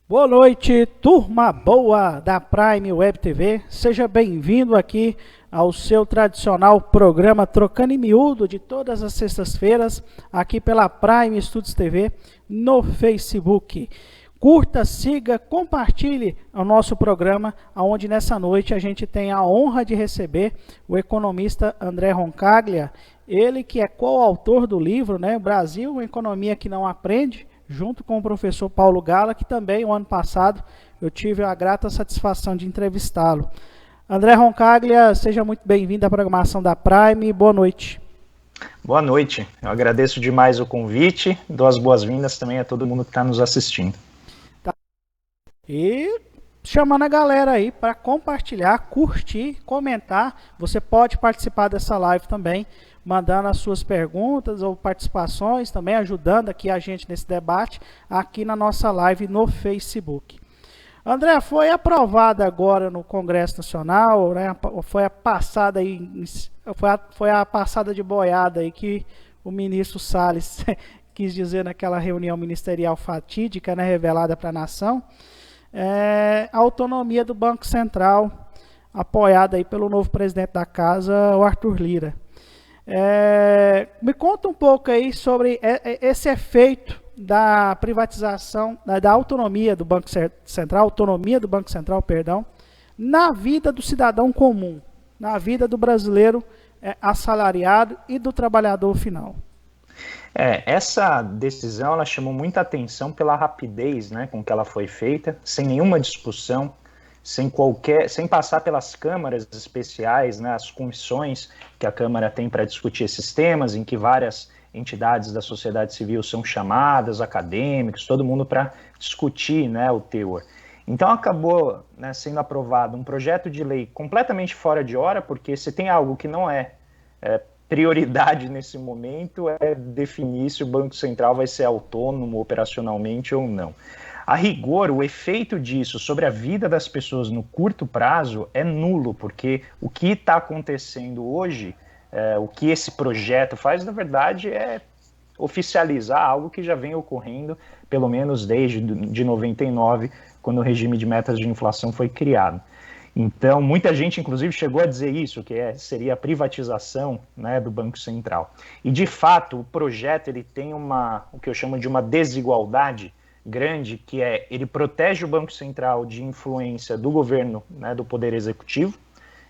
Boa noite, turma boa da Prime Web TV. Seja bem-vindo aqui ao seu tradicional programa Trocando em Miúdo de todas as sextas-feiras, aqui pela Prime Studios TV no Facebook. Curta, siga, compartilhe o nosso programa, onde nessa noite a gente tem a honra de receber o economista André Roncaglia, ele que é coautor do livro, né, Brasil, uma economia que não aprende, junto com o professor Paulo Gala, que também, o ano passado, eu tive a grata satisfação de entrevistá-lo. André Roncaglia, seja muito bem-vindo à programação da Prime. Boa noite. Boa noite. Eu agradeço demais o convite. Dou as boas-vindas também a todo mundo que está nos assistindo. Tá. E chamando a galera aí para compartilhar, curtir, comentar. Você pode participar dessa live também, mandando as suas perguntas ou participações, também ajudando aqui a gente nesse debate, aqui na nossa live no Facebook. André, foi aprovada agora no Congresso Nacional, né, foi a passada de boiada aí que o ministro Salles quis dizer naquela reunião ministerial fatídica, né, revelada para a nação, a autonomia do Banco Central, apoiada aí pelo novo presidente da casa, o Arthur Lira. Me conta um pouco aí sobre esse efeito da privatização, da autonomia do Banco Central, perdão, na vida do cidadão comum, na vida do brasileiro assalariado e do trabalhador final. Essa decisão ela chamou muita atenção pela rapidez, né, com que ela foi feita, sem nenhuma discussão, sem passar pelas câmaras especiais, né, as comissões que a Câmara tem para discutir esses temas, em que várias entidades da sociedade civil são chamadas, acadêmicos, todo mundo para discutir, né, o teor. Então acabou, né, sendo aprovado um projeto de lei completamente fora de hora, porque se tem algo que não é prioridade nesse momento é definir se o Banco Central vai ser autônomo operacionalmente ou não. A rigor, o efeito disso sobre a vida das pessoas no curto prazo é nulo, porque o que está acontecendo hoje, o que esse projeto faz, na verdade, é oficializar algo que já vem ocorrendo, pelo menos desde de 99, quando o regime de metas de inflação foi criado. Então, muita gente, inclusive, chegou a dizer isso, que seria a privatização, né, do Banco Central. E, de fato, o projeto ele tem o que eu chamo de uma desigualdade grande, que ele protege o Banco Central de influência do governo, né, do Poder Executivo.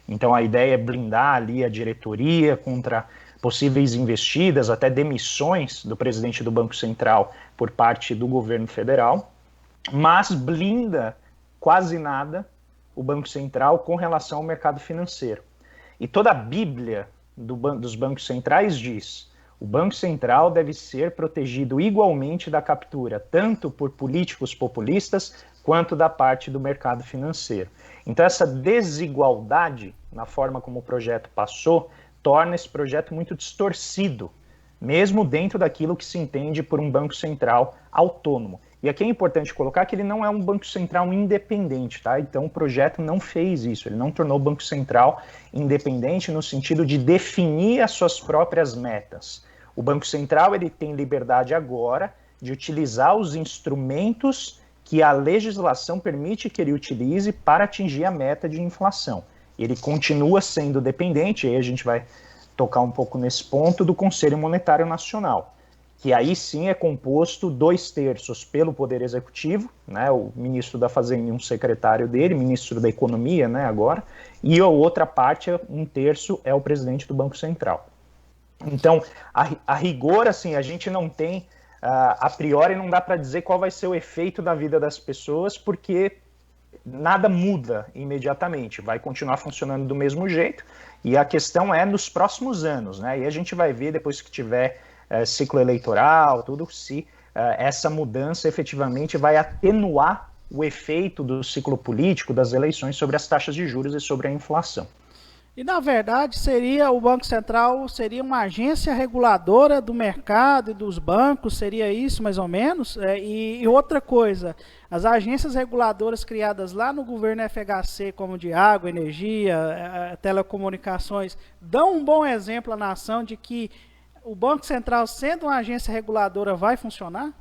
Então a ideia é blindar ali a diretoria contra possíveis investidas, até demissões do presidente do Banco Central por parte do governo federal, mas blinda quase nada o Banco Central com relação ao mercado financeiro. E toda a Bíblia dos bancos centrais diz: o Banco Central deve ser protegido igualmente da captura, tanto por políticos populistas quanto da parte do mercado financeiro. Então essa desigualdade na forma como o projeto passou torna esse projeto muito distorcido, mesmo dentro daquilo que se entende por um Banco Central autônomo. E aqui é importante colocar que ele não é um Banco Central independente, tá? Então o projeto não fez isso, ele não tornou o Banco Central independente no sentido de definir as suas próprias metas. O Banco Central ele tem liberdade agora de utilizar os instrumentos que a legislação permite que ele utilize para atingir a meta de inflação. Ele continua sendo dependente, e aí a gente vai tocar um pouco nesse ponto, do Conselho Monetário Nacional, que aí sim é composto 2/3 pelo Poder Executivo, né, o ministro da Fazenda e um secretário dele, ministro da Economia, né, agora, e a outra parte, 1/3, é o presidente do Banco Central. Então, a rigor, assim, a gente não tem, a priori não dá para dizer qual vai ser o efeito da vida das pessoas, porque nada muda imediatamente, vai continuar funcionando do mesmo jeito, e a questão é nos próximos anos, né, e a gente vai ver depois que tiver ciclo eleitoral, tudo, se essa mudança efetivamente vai atenuar o efeito do ciclo político das eleições sobre as taxas de juros e sobre a inflação. E, na verdade, o Banco Central seria uma agência reguladora do mercado e dos bancos, seria isso mais ou menos? E outra coisa, as agências reguladoras criadas lá no governo FHC, como de água, energia, telecomunicações, dão um bom exemplo à nação de que o Banco Central, sendo uma agência reguladora, vai funcionar?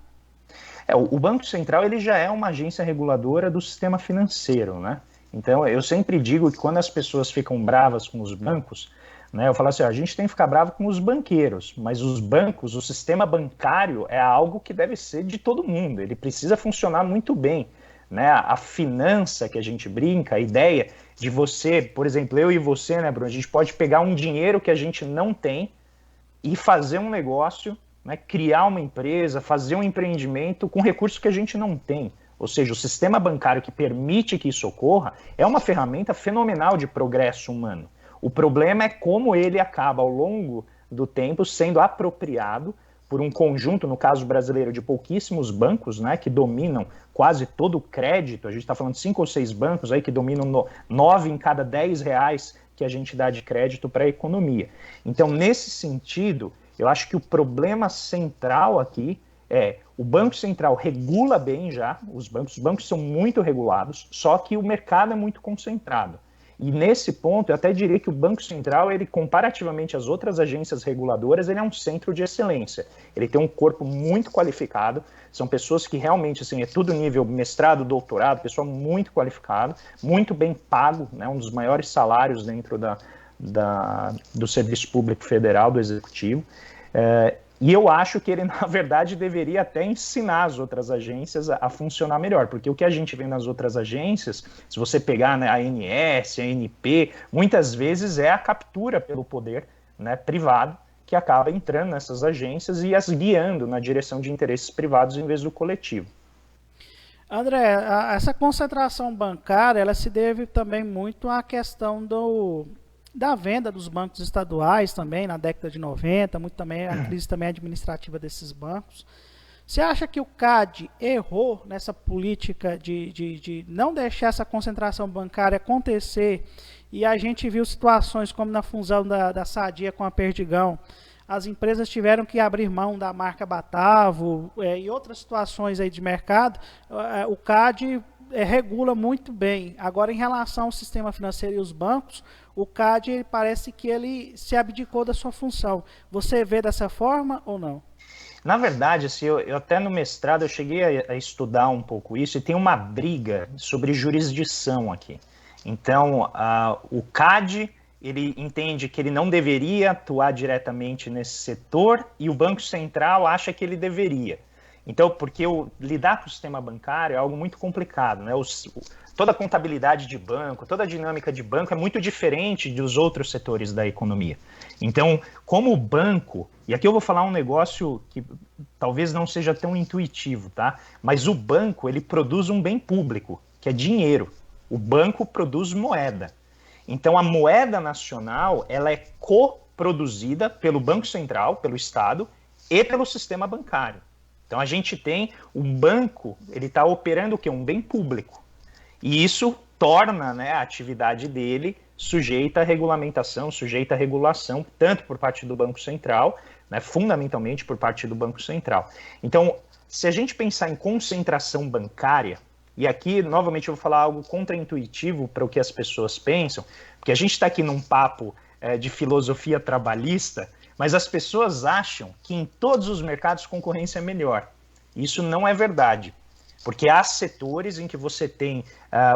O Banco Central ele já é uma agência reguladora do sistema financeiro, né? Então, eu sempre digo que quando as pessoas ficam bravas com os bancos, né, eu falo assim, a gente tem que ficar bravo com os banqueiros, mas os bancos, o sistema bancário é algo que deve ser de todo mundo, ele precisa funcionar muito bem. Né? A finança que a gente brinca, a ideia de você, por exemplo, eu e você, né, Bruno, a gente pode pegar um dinheiro que a gente não tem e fazer um negócio, né, criar uma empresa, fazer um empreendimento com recursos que a gente não tem. Ou seja, o sistema bancário que permite que isso ocorra é uma ferramenta fenomenal de progresso humano. O problema é como ele acaba, ao longo do tempo, sendo apropriado por um conjunto, no caso brasileiro, de pouquíssimos bancos, né, que dominam quase todo o crédito. A gente está falando de 5 ou 6 bancos aí que dominam 9 em cada 10 reais que a gente dá de crédito para a economia. Então, nesse sentido, eu acho que o problema central aqui é o Banco Central regula bem já, os bancos são muito regulados, só que o mercado é muito concentrado. E nesse ponto, eu até diria que o Banco Central, ele comparativamente às outras agências reguladoras, ele é um centro de excelência. Ele tem um corpo muito qualificado, são pessoas que realmente, assim, é tudo nível mestrado, doutorado, pessoal muito qualificado, muito bem pago, né, um dos maiores salários dentro do Serviço Público Federal, do Executivo. E eu acho que ele, na verdade, deveria até ensinar as outras agências a funcionar melhor, porque o que a gente vê nas outras agências, se você pegar, né, a ANS, a ANP, muitas vezes é a captura pelo poder, né, privado, que acaba entrando nessas agências e as guiando na direção de interesses privados em vez do coletivo. André, essa concentração bancária, ela se deve também muito à questão da venda dos bancos estaduais também, na década de 90, muito também a crise também administrativa desses bancos. Você acha que o CAD errou nessa política de não deixar essa concentração bancária acontecer? E a gente viu situações como na fusão da Sadia com a Perdigão, as empresas tiveram que abrir mão da marca Batavo e outras situações aí de mercado. O CAD regula muito bem. Agora, em relação ao sistema financeiro e os bancos, o CAD parece que ele se abdicou da sua função. Você vê dessa forma ou não? Na verdade, assim, eu até no mestrado eu cheguei a estudar um pouco isso e tem uma briga sobre jurisdição aqui. Então, o CAD, ele entende que ele não deveria atuar diretamente nesse setor e o Banco Central acha que ele deveria. Então, porque lidar com o sistema bancário é algo muito complicado, né? Toda a contabilidade de banco, toda a dinâmica de banco é muito diferente dos outros setores da economia. Então, como o banco, e aqui eu vou falar um negócio que talvez não seja tão intuitivo, tá? Mas o banco, ele produz um bem público, que é dinheiro. O banco produz moeda. Então, a moeda nacional, ela é coproduzida pelo Banco Central, pelo Estado e pelo sistema bancário. Então, a gente tem um banco, ele está operando o quê? Um bem público. E isso torna, né, a atividade dele sujeita à regulamentação, sujeita à regulação, tanto por parte do Banco Central, né, fundamentalmente por parte do Banco Central. Então, se a gente pensar em concentração bancária, e aqui, novamente, eu vou falar algo contraintuitivo para o que as pessoas pensam, porque a gente está aqui num papo de filosofia trabalhista, mas as pessoas acham que em todos os mercados concorrência é melhor. Isso não é verdade, porque há setores em que você tem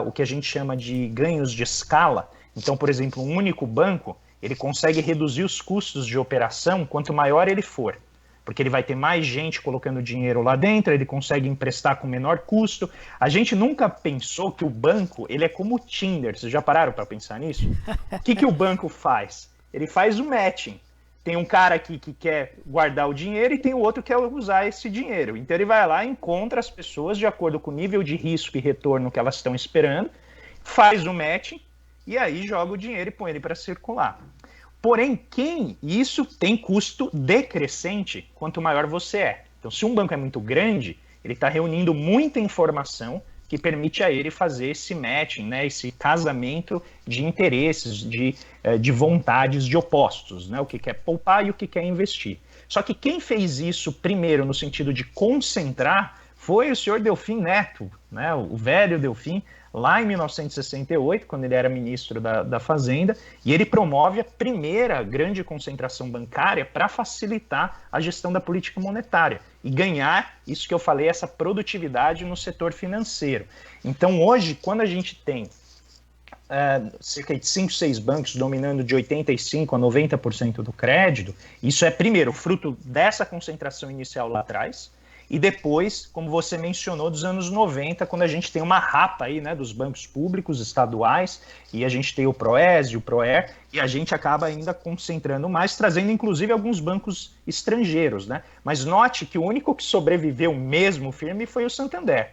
o que a gente chama de ganhos de escala. Então, por exemplo, um único banco, ele consegue reduzir os custos de operação quanto maior ele for, porque ele vai ter mais gente colocando dinheiro lá dentro, ele consegue emprestar com menor custo. A gente nunca pensou que o banco, ele é como o Tinder. Vocês já pararam para pensar nisso? O que o banco faz? Ele faz o matching. Tem um cara aqui que quer guardar o dinheiro e tem o outro que quer usar esse dinheiro. Então ele vai lá e encontra as pessoas de acordo com o nível de risco e retorno que elas estão esperando, faz o matching e aí joga o dinheiro e põe ele para circular. Porém, isso tem custo decrescente quanto maior você é. Então, se um banco é muito grande, ele está reunindo muita informação que permite a ele fazer esse matching, né, esse casamento de interesses, de vontades de opostos, né, o que quer poupar e o que quer investir. Só que quem fez isso primeiro no sentido de concentrar foi o senhor Delfim Neto, né, o velho Delfim, lá em 1968, quando ele era ministro da Fazenda, e ele promove a primeira grande concentração bancária para facilitar a gestão da política monetária e ganhar, isso que eu falei, essa produtividade no setor financeiro. Então, hoje, quando a gente tem cerca de 5, 6 bancos dominando de 85% a 90% do crédito, isso é, primeiro, fruto dessa concentração inicial lá atrás, e depois, como você mencionou, dos anos 90, quando a gente tem uma rapa aí, né, dos bancos públicos estaduais, e a gente tem o Proes e o Proer, e a gente acaba ainda concentrando mais, trazendo inclusive alguns bancos estrangeiros, né? Mas note que o único que sobreviveu mesmo firme foi o Santander,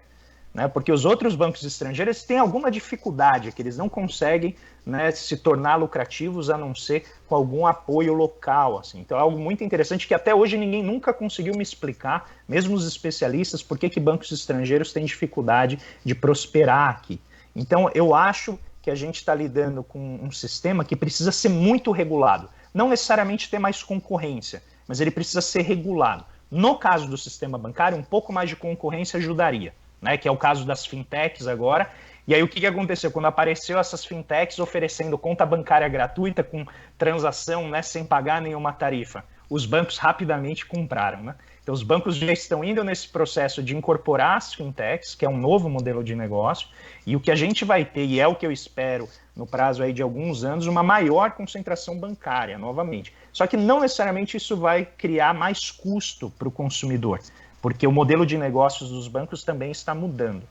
né? Porque os outros bancos estrangeiros têm alguma dificuldade, que eles não conseguem, né, se tornar lucrativos a não ser com algum apoio local. Assim. Então é algo muito interessante que até hoje ninguém nunca conseguiu me explicar, mesmo os especialistas, por que bancos estrangeiros têm dificuldade de prosperar aqui. Então eu acho que a gente está lidando com um sistema que precisa ser muito regulado. Não necessariamente ter mais concorrência, mas ele precisa ser regulado. No caso do sistema bancário, um pouco mais de concorrência ajudaria, né, que é o caso das fintechs agora. E aí o que aconteceu? Quando apareceu essas fintechs oferecendo conta bancária gratuita com transação, né, sem pagar nenhuma tarifa, os bancos rapidamente compraram, né? Então os bancos já estão indo nesse processo de incorporar as fintechs, que é um novo modelo de negócio, e o que a gente vai ter, e é o que eu espero no prazo aí de alguns anos, uma maior concentração bancária, novamente. Só que não necessariamente isso vai criar mais custo para o consumidor, porque o modelo de negócios dos bancos também está mudando.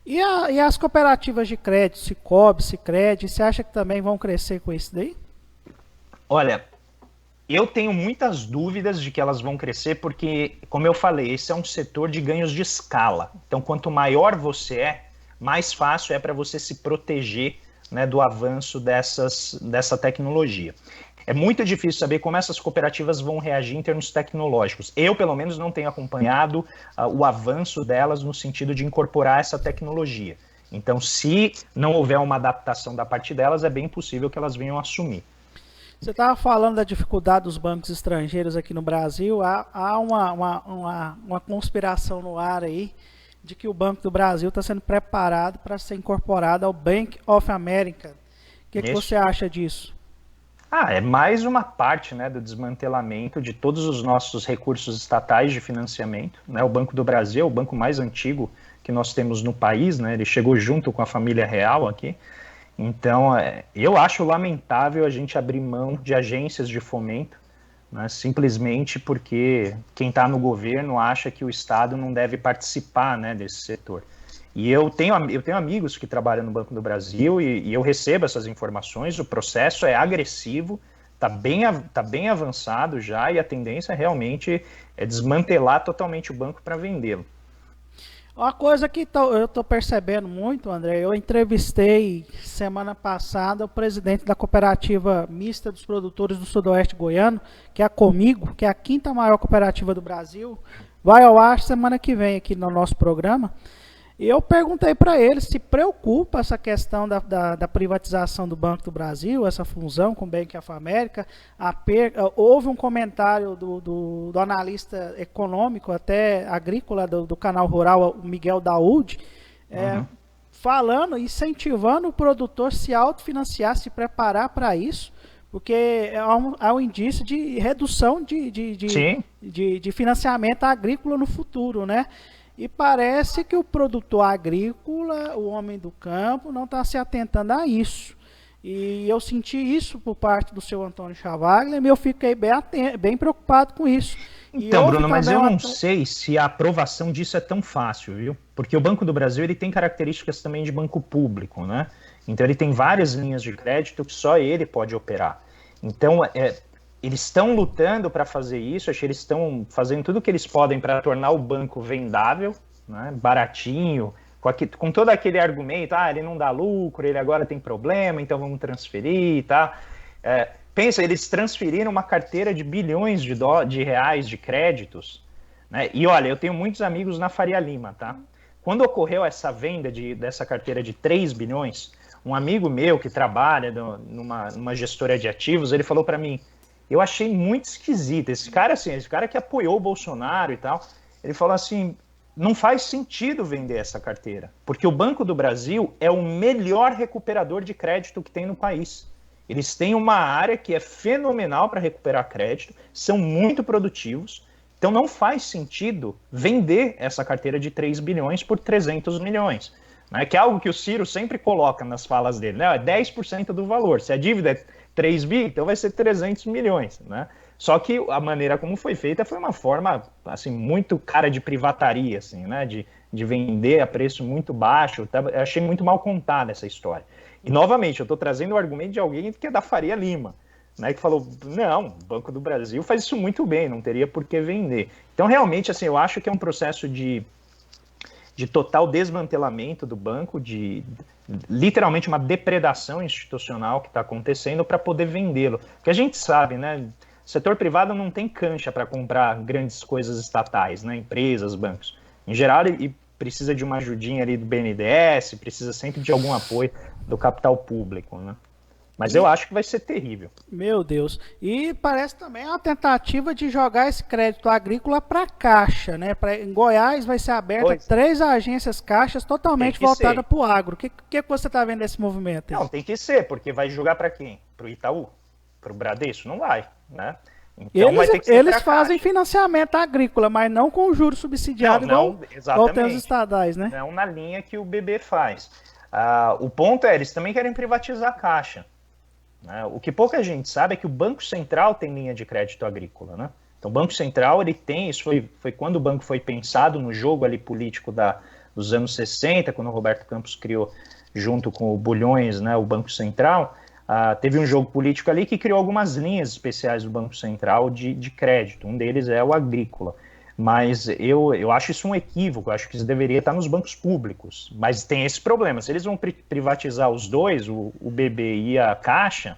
E as cooperativas de crédito, Sicob, Sicredi, você acha que também vão crescer com isso daí? Olha, eu tenho muitas dúvidas de que elas vão crescer porque, como eu falei, esse é um setor de ganhos de escala. Então, quanto maior você é, mais fácil é para você se proteger, né, do avanço dessa tecnologia. É muito difícil saber como essas cooperativas vão reagir em termos tecnológicos. Eu, pelo menos, não tenho acompanhado o avanço delas no sentido de incorporar essa tecnologia. Então, se não houver uma adaptação da parte delas, é bem possível que elas venham assumir. Você estava falando da dificuldade dos bancos estrangeiros aqui no Brasil. Há uma conspiração no ar aí de que o Banco do Brasil está sendo preparado para ser incorporado ao Bank of America. O que você acha disso? É mais uma parte, né, do desmantelamento de todos os nossos recursos estatais de financiamento, né? O Banco do Brasil é o banco mais antigo que nós temos no país, né? Ele chegou junto com a família real aqui. Então, eu acho lamentável a gente abrir mão de agências de fomento, né, simplesmente porque quem está no governo acha que o Estado não deve participar, né, desse setor. E eu tenho amigos que trabalham no Banco do Brasil e eu recebo essas informações, o processo é agressivo, está bem avançado já e a tendência realmente é desmantelar totalmente o banco para vendê-lo. Uma coisa que eu estou percebendo muito, André, eu entrevistei semana passada o presidente da Cooperativa Mista dos Produtores do Sudoeste Goiano, que é a Comigo, que é a 5ª maior cooperativa do Brasil, vai ao ar semana que vem aqui no nosso programa. E eu perguntei para ele se preocupa essa questão da privatização do Banco do Brasil, essa fusão com o Bank of America. Houve um comentário do analista econômico, até agrícola do canal rural, o Miguel Daúde, falando, incentivando o produtor se autofinanciar, se preparar para isso, porque há um indício de redução de financiamento agrícola no futuro, né? E parece que o produtor agrícola, o homem do campo, não está se atentando a isso. E eu senti isso por parte do seu Antônio Chavaglia e eu fiquei bem preocupado com isso. Então, Bruno, mas eu não sei se a aprovação disso é tão fácil, viu? Porque o Banco do Brasil ele tem características também de banco público, né? Então ele tem várias linhas de crédito que só ele pode operar. Então, eles estão lutando para fazer isso, acho que eles estão fazendo tudo o que eles podem para tornar o banco vendável, né, baratinho, com todo aquele argumento, ele não dá lucro, ele agora tem problema, então vamos transferir e tal. Pensa, eles transferiram uma carteira de bilhões de reais de créditos, né? E olha, eu tenho muitos amigos na Faria Lima, tá? Quando ocorreu essa venda dessa carteira de 3 bilhões, um amigo meu que trabalha numa gestora de ativos, ele falou para mim, eu achei muito esquisito. Esse cara que apoiou o Bolsonaro e tal, ele falou assim, não faz sentido vender essa carteira, porque o Banco do Brasil é o melhor recuperador de crédito que tem no país. Eles têm uma área que é fenomenal para recuperar crédito, são muito produtivos, então não faz sentido vender essa carteira de 3 bilhões por 300 milhões, né? Que é algo que o Ciro sempre coloca nas falas dele, né? É 10% do valor, se a dívida é 3 bi, então vai ser 300 milhões, né? Só que a maneira como foi feita foi uma forma, assim, muito cara de privataria, assim, né? De vender a preço muito baixo. Eu achei muito mal contada essa história. E, novamente, eu estou trazendo o argumento de alguém que é da Faria Lima, né? Que falou, não, o Banco do Brasil faz isso muito bem, não teria por que vender. Então, realmente, assim, eu acho que é um processo de total desmantelamento do banco, de literalmente uma depredação institucional que está acontecendo para poder vendê-lo. Porque a gente sabe, né? O setor privado não tem cancha para comprar grandes coisas estatais, né? Empresas, bancos. Em geral, ele precisa de uma ajudinha ali do BNDES, precisa sempre de algum apoio do capital público, né? Mas eu acho que vai ser terrível. Meu Deus. E parece também uma tentativa de jogar esse crédito agrícola para a Caixa, né? Em Goiás vai ser aberta 3 agências caixas totalmente voltadas para o agro. O que você está vendo desse movimento aí? Não, tem que ser, porque vai jogar para quem? Para o Itaú? Para o Bradesco? Não vai, né? Então eles fazem financiamento agrícola, mas não com juros subsidiados igual tem os estatais, né? Não na linha que o BB faz. O ponto é, eles também querem privatizar a Caixa. Né? O que pouca gente sabe é que o Banco Central tem linha de crédito agrícola, né? Então o Banco Central, ele tem, isso foi quando o banco foi pensado no jogo ali político dos anos 60, quando o Roberto Campos criou, junto com o Bulhões, né, o Banco Central, teve um jogo político ali que criou algumas linhas especiais do Banco Central de crédito, um deles é o agrícola. Mas eu acho isso um equívoco, eu acho que isso deveria estar nos bancos públicos. Mas tem esse problema, se eles vão privatizar os dois, o BB e a Caixa,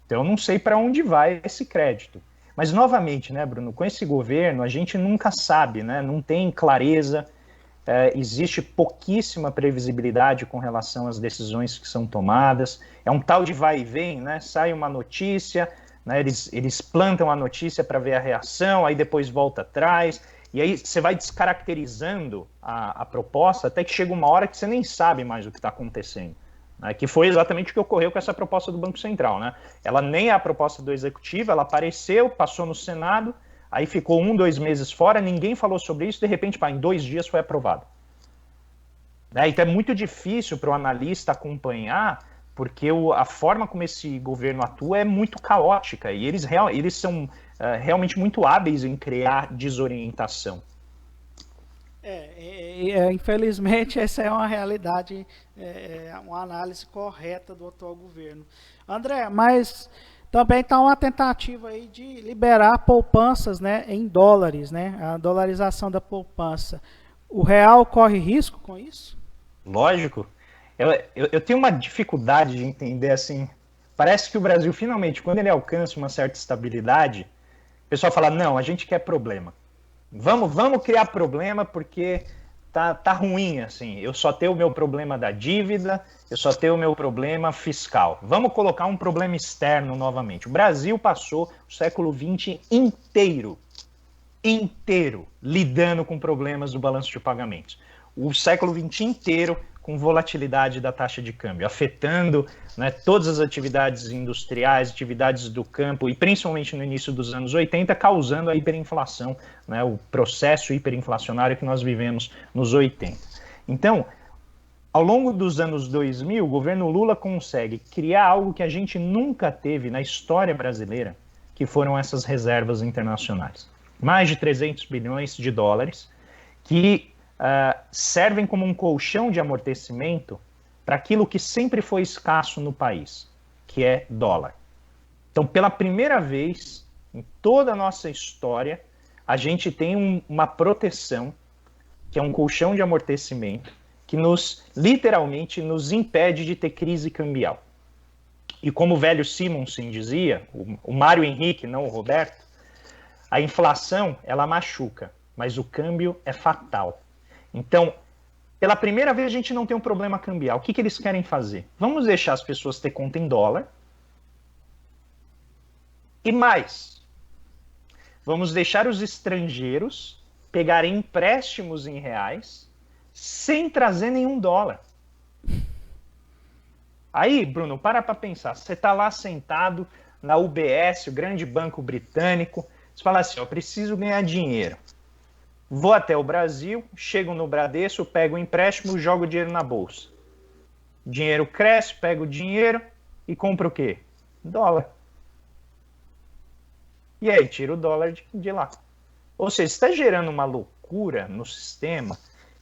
então eu não sei para onde vai esse crédito. Mas, novamente, né, Bruno, com esse governo a gente nunca sabe, né, não tem clareza, existe pouquíssima previsibilidade com relação às decisões que são tomadas, é um tal de vai e vem, né, sai uma notícia... Né, eles plantam a notícia para ver a reação, aí depois volta atrás, e aí você vai descaracterizando a proposta até que chega uma hora que você nem sabe mais o que está acontecendo. Né, que foi exatamente o que ocorreu com essa proposta do Banco Central. Né? Ela nem é a proposta do Executivo, ela apareceu, passou no Senado, aí ficou 1, 2 meses fora, ninguém falou sobre isso, de repente, em 2 dias foi aprovado. Né, então é muito difícil para o analista acompanhar, porque a forma como esse governo atua é muito caótica e eles são realmente muito hábeis em criar desorientação. Infelizmente, essa é uma realidade, uma análise correta do atual governo. André, mas também está uma tentativa aí de liberar poupanças, né, em dólares, né, a dolarização da poupança. O real corre risco com isso? Lógico. Eu tenho uma dificuldade de entender, assim, parece que o Brasil finalmente, quando ele alcança uma certa estabilidade, o pessoal fala, não, a gente quer problema. Vamos criar problema porque tá ruim, assim, eu só tenho o meu problema da dívida, eu só tenho o meu problema fiscal. Vamos colocar um problema externo novamente. O Brasil passou o século XX inteiro lidando com problemas do balanço de pagamentos. O século XX inteiro com volatilidade da taxa de câmbio, afetando, né, todas as atividades industriais, atividades do campo, e principalmente no início dos anos 80, causando a hiperinflação, né, o processo hiperinflacionário que nós vivemos nos 80. Então, ao longo dos anos 2000, o governo Lula consegue criar algo que a gente nunca teve na história brasileira, que foram essas reservas internacionais. Mais de 300 bilhões de dólares, que servem como um colchão de amortecimento para aquilo que sempre foi escasso no país, que é dólar. Então, pela primeira vez em toda a nossa história, a gente tem uma proteção, que é um colchão de amortecimento, que literalmente nos impede de ter crise cambial. E como o velho Simonsen dizia, o Mário Henrique, não o Roberto, a inflação, ela machuca, mas o câmbio é fatal. Então, pela primeira vez a gente não tem um problema cambial. O que eles querem fazer? Vamos deixar as pessoas ter conta em dólar. E mais, vamos deixar os estrangeiros pegar empréstimos em reais sem trazer nenhum dólar. Aí, Bruno, para pensar. Você está lá sentado na UBS, o grande banco britânico, você fala assim, eu preciso ganhar dinheiro. Vou até o Brasil, chego no Bradesco, pego o empréstimo, jogo o dinheiro na bolsa. O dinheiro cresce, pego o dinheiro e compro o quê? Dólar. E aí, tira o dólar de lá. Ou seja, está gerando uma loucura no sistema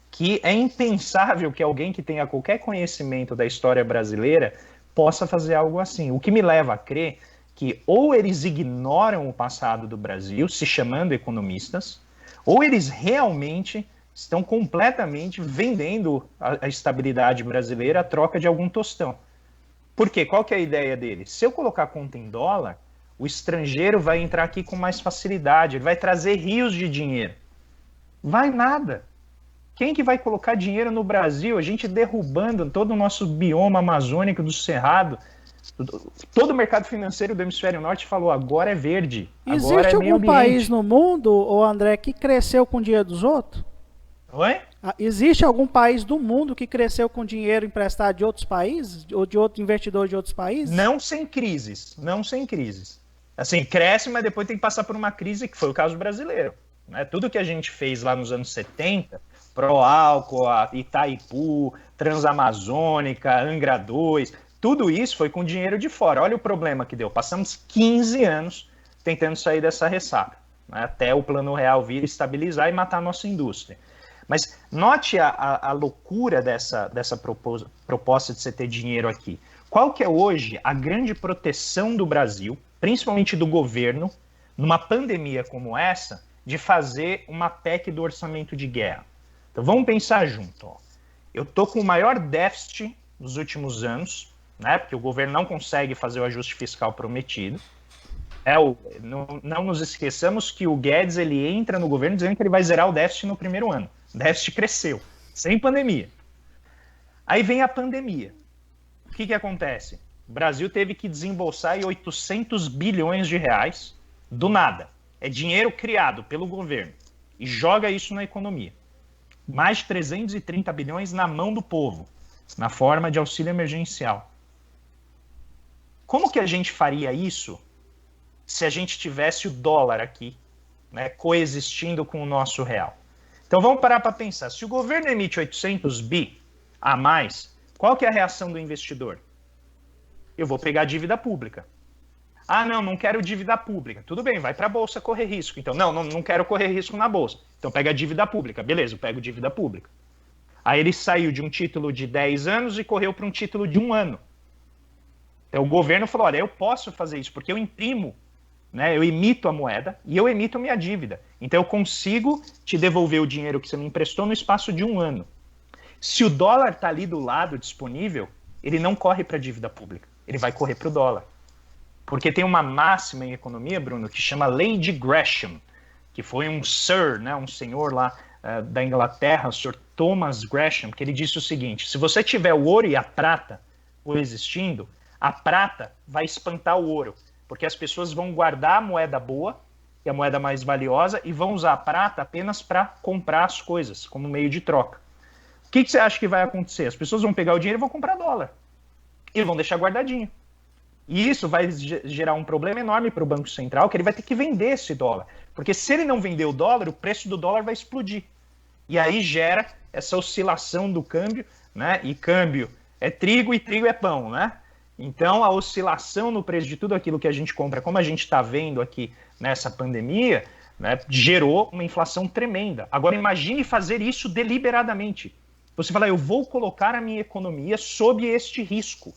que é impensável que alguém que tenha qualquer conhecimento da história brasileira possa fazer algo assim. O que me leva a crer que ou eles ignoram o passado do Brasil, se chamando economistas, ou eles realmente estão completamente vendendo a estabilidade brasileira à troca de algum tostão. Por quê? Qual que é a ideia deles? Se eu colocar conta em dólar, o estrangeiro vai entrar aqui com mais facilidade, ele vai trazer rios de dinheiro. Vai nada. Quem que vai colocar dinheiro no Brasil? A gente derrubando todo o nosso bioma amazônico do Cerrado. Todo o mercado financeiro do hemisfério norte falou, agora é verde. Existe agora é meio algum ambiente. país no mundo, ô André, que cresceu com o dinheiro dos outros? Oi? Existe algum país do mundo que cresceu com dinheiro emprestado de outros países? Ou de outro investidor de outros países? Não sem crises. Não sem crises. Assim, cresce, mas depois tem que passar por uma crise, que foi o caso brasileiro. Né? Tudo que a gente fez lá nos anos 70... Proálcool, Itaipu, Transamazônica, Angra 2, tudo isso foi com dinheiro de fora. Olha o problema que deu. Passamos 15 anos tentando sair dessa ressaca, né, até o Plano Real vir estabilizar e matar a nossa indústria. Mas note a loucura dessa proposta de você ter dinheiro aqui. Qual que é hoje a grande proteção do Brasil, principalmente do governo, numa pandemia como essa, de fazer uma PEC do orçamento de guerra? Então vamos pensar junto. Ó. Eu estou com o maior déficit nos últimos anos, né, porque o governo não consegue fazer o ajuste fiscal prometido. Não nos esqueçamos que o Guedes ele entra no governo dizendo que ele vai zerar o déficit no primeiro ano. O déficit cresceu, sem pandemia. Aí vem a pandemia. O que acontece? O Brasil teve que desembolsar 800 bilhões de reais do nada. É dinheiro criado pelo governo e joga isso na economia. Mais de 330 bilhões na mão do povo, na forma de auxílio emergencial. Como que a gente faria isso se a gente tivesse o dólar aqui, né, coexistindo com o nosso real? Então vamos parar para pensar. Se o governo emite 800 bi a mais, qual que é a reação do investidor? Eu vou pegar dívida pública. Ah, não quero dívida pública. Tudo bem, vai para a Bolsa correr risco. Então, não quero correr risco na Bolsa. Então, pega a dívida pública. Beleza, eu pego dívida pública. Aí ele saiu de um título de 10 anos e correu para um título de 1 ano. Então, o governo falou, olha, eu posso fazer isso, porque eu imprimo, né, eu emito a moeda e eu emito a minha dívida. Então, eu consigo te devolver o dinheiro que você me emprestou no espaço de 1 ano. Se o dólar está ali do lado disponível, ele não corre para a dívida pública. Ele vai correr para o dólar. Porque tem uma máxima em economia, Bruno, que chama Lei de Gresham, que foi um Sir, né, um senhor lá da Inglaterra, o Sir Thomas Gresham, que ele disse o seguinte, se você tiver o ouro e a prata coexistindo, a prata vai espantar o ouro, porque as pessoas vão guardar a moeda boa, que é a moeda mais valiosa, e vão usar a prata apenas para comprar as coisas, como meio de troca. O que você acha que vai acontecer? As pessoas vão pegar o dinheiro e vão comprar dólar, e vão deixar guardadinho. E isso vai gerar um problema enorme para o Banco Central, que ele vai ter que vender esse dólar. Porque se ele não vender o dólar, o preço do dólar vai explodir. E aí gera essa oscilação do câmbio, né? E câmbio é trigo e trigo é pão, né? Então a oscilação no preço de tudo aquilo que a gente compra, como a gente está vendo aqui nessa pandemia, né, gerou uma inflação tremenda. Agora imagine fazer isso deliberadamente. Você fala, eu vou colocar a minha economia sob este risco.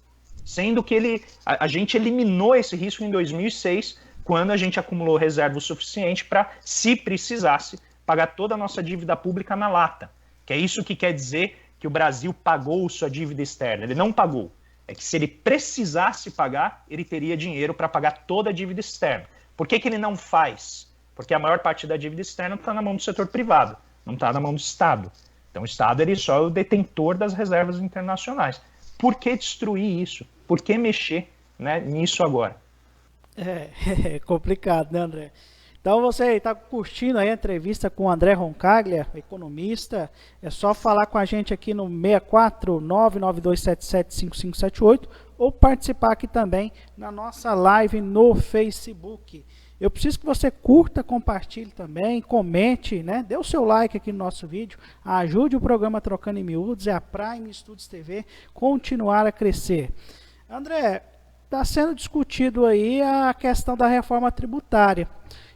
Sendo que a gente eliminou esse risco em 2006, quando a gente acumulou reserva o suficiente para, se precisasse, pagar toda a nossa dívida pública na lata. Que é isso que quer dizer que o Brasil pagou sua dívida externa. Ele não pagou. É que se ele precisasse pagar, ele teria dinheiro para pagar toda a dívida externa. Por que ele não faz? Porque a maior parte da dívida externa está na mão do setor privado, não está na mão do Estado. Então o Estado ele só é o detentor das reservas internacionais. Por que destruir isso? Por que mexer, né, nisso agora? É complicado, né, André? Então você está curtindo aí a entrevista com o André Roncaglia, economista, é só falar com a gente aqui no 64992775578 ou participar aqui também na nossa live no Facebook. Eu preciso que você curta, compartilhe também, comente, né? Dê o seu like aqui no nosso vídeo, ajude o programa Trocando em Miúdos e a Prime Studios TV continuar a crescer. André, está sendo discutido aí a questão da reforma tributária.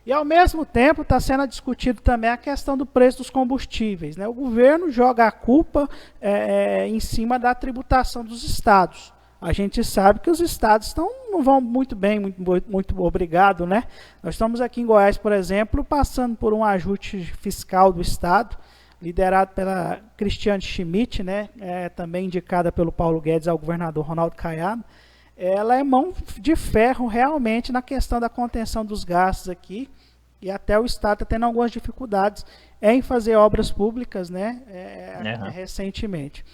E, ao mesmo tempo, está sendo discutido também a questão do preço dos combustíveis, né? O governo joga a culpa em cima da tributação dos estados. A gente sabe que os estados não vão muito bem, muito obrigado, né? Nós estamos aqui em Goiás, por exemplo, passando por um ajuste fiscal do estado, liderado pela Cristiane Schmidt, né? Também indicada pelo Paulo Guedes ao governador Ronaldo Caiado. Ela é mão de ferro realmente na questão da contenção dos gastos aqui, e até o Estado está tendo algumas dificuldades em fazer obras públicas, né, recentemente.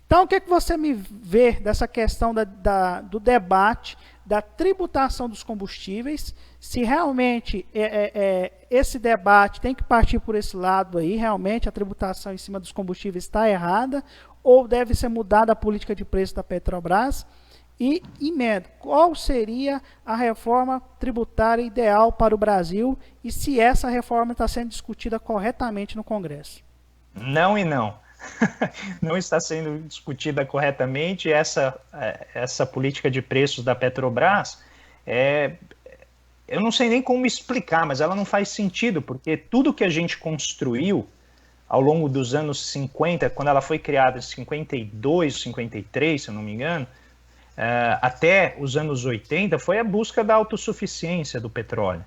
Então, o que você me vê dessa questão do debate da tributação dos combustíveis, se realmente esse debate tem que partir por esse lado aí, realmente a tributação em cima dos combustíveis está errada, ou deve ser mudada a política de preço da Petrobras? E, emenda, qual seria a reforma tributária ideal para o Brasil e se essa reforma está sendo discutida corretamente no Congresso? Não e não. Não está sendo discutida corretamente essa política de preços da Petrobras. Eu não sei nem como explicar, mas ela não faz sentido, porque tudo que a gente construiu ao longo dos anos 50, quando ela foi criada em 52, 53, se eu não me engano, até os anos 80, foi a busca da autossuficiência do petróleo.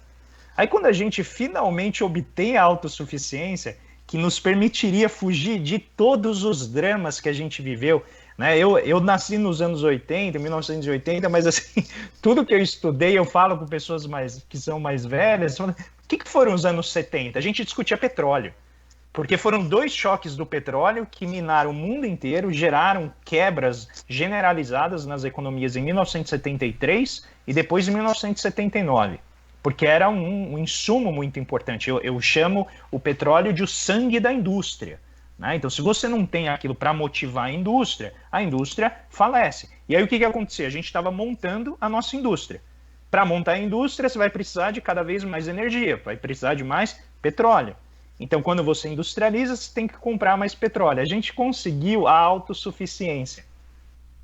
Aí quando a gente finalmente obtém a autossuficiência, que nos permitiria fugir de todos os dramas que a gente viveu, né? Eu nasci nos anos 80, 1980, mas assim, tudo que eu estudei, eu falo com pessoas que são mais velhas, o que foram os anos 70? A gente discutia petróleo. Porque foram 2 choques do petróleo que minaram o mundo inteiro, geraram quebras generalizadas nas economias em 1973 e depois em 1979. Porque era um insumo muito importante. Eu chamo o petróleo de o sangue da indústria, né? Então, se você não tem aquilo para motivar a indústria falece. E aí o que acontecia? A gente estava montando a nossa indústria. Para montar a indústria, você vai precisar de cada vez mais energia, vai precisar de mais petróleo. Então, quando você industrializa, você tem que comprar mais petróleo. A gente conseguiu a autossuficiência.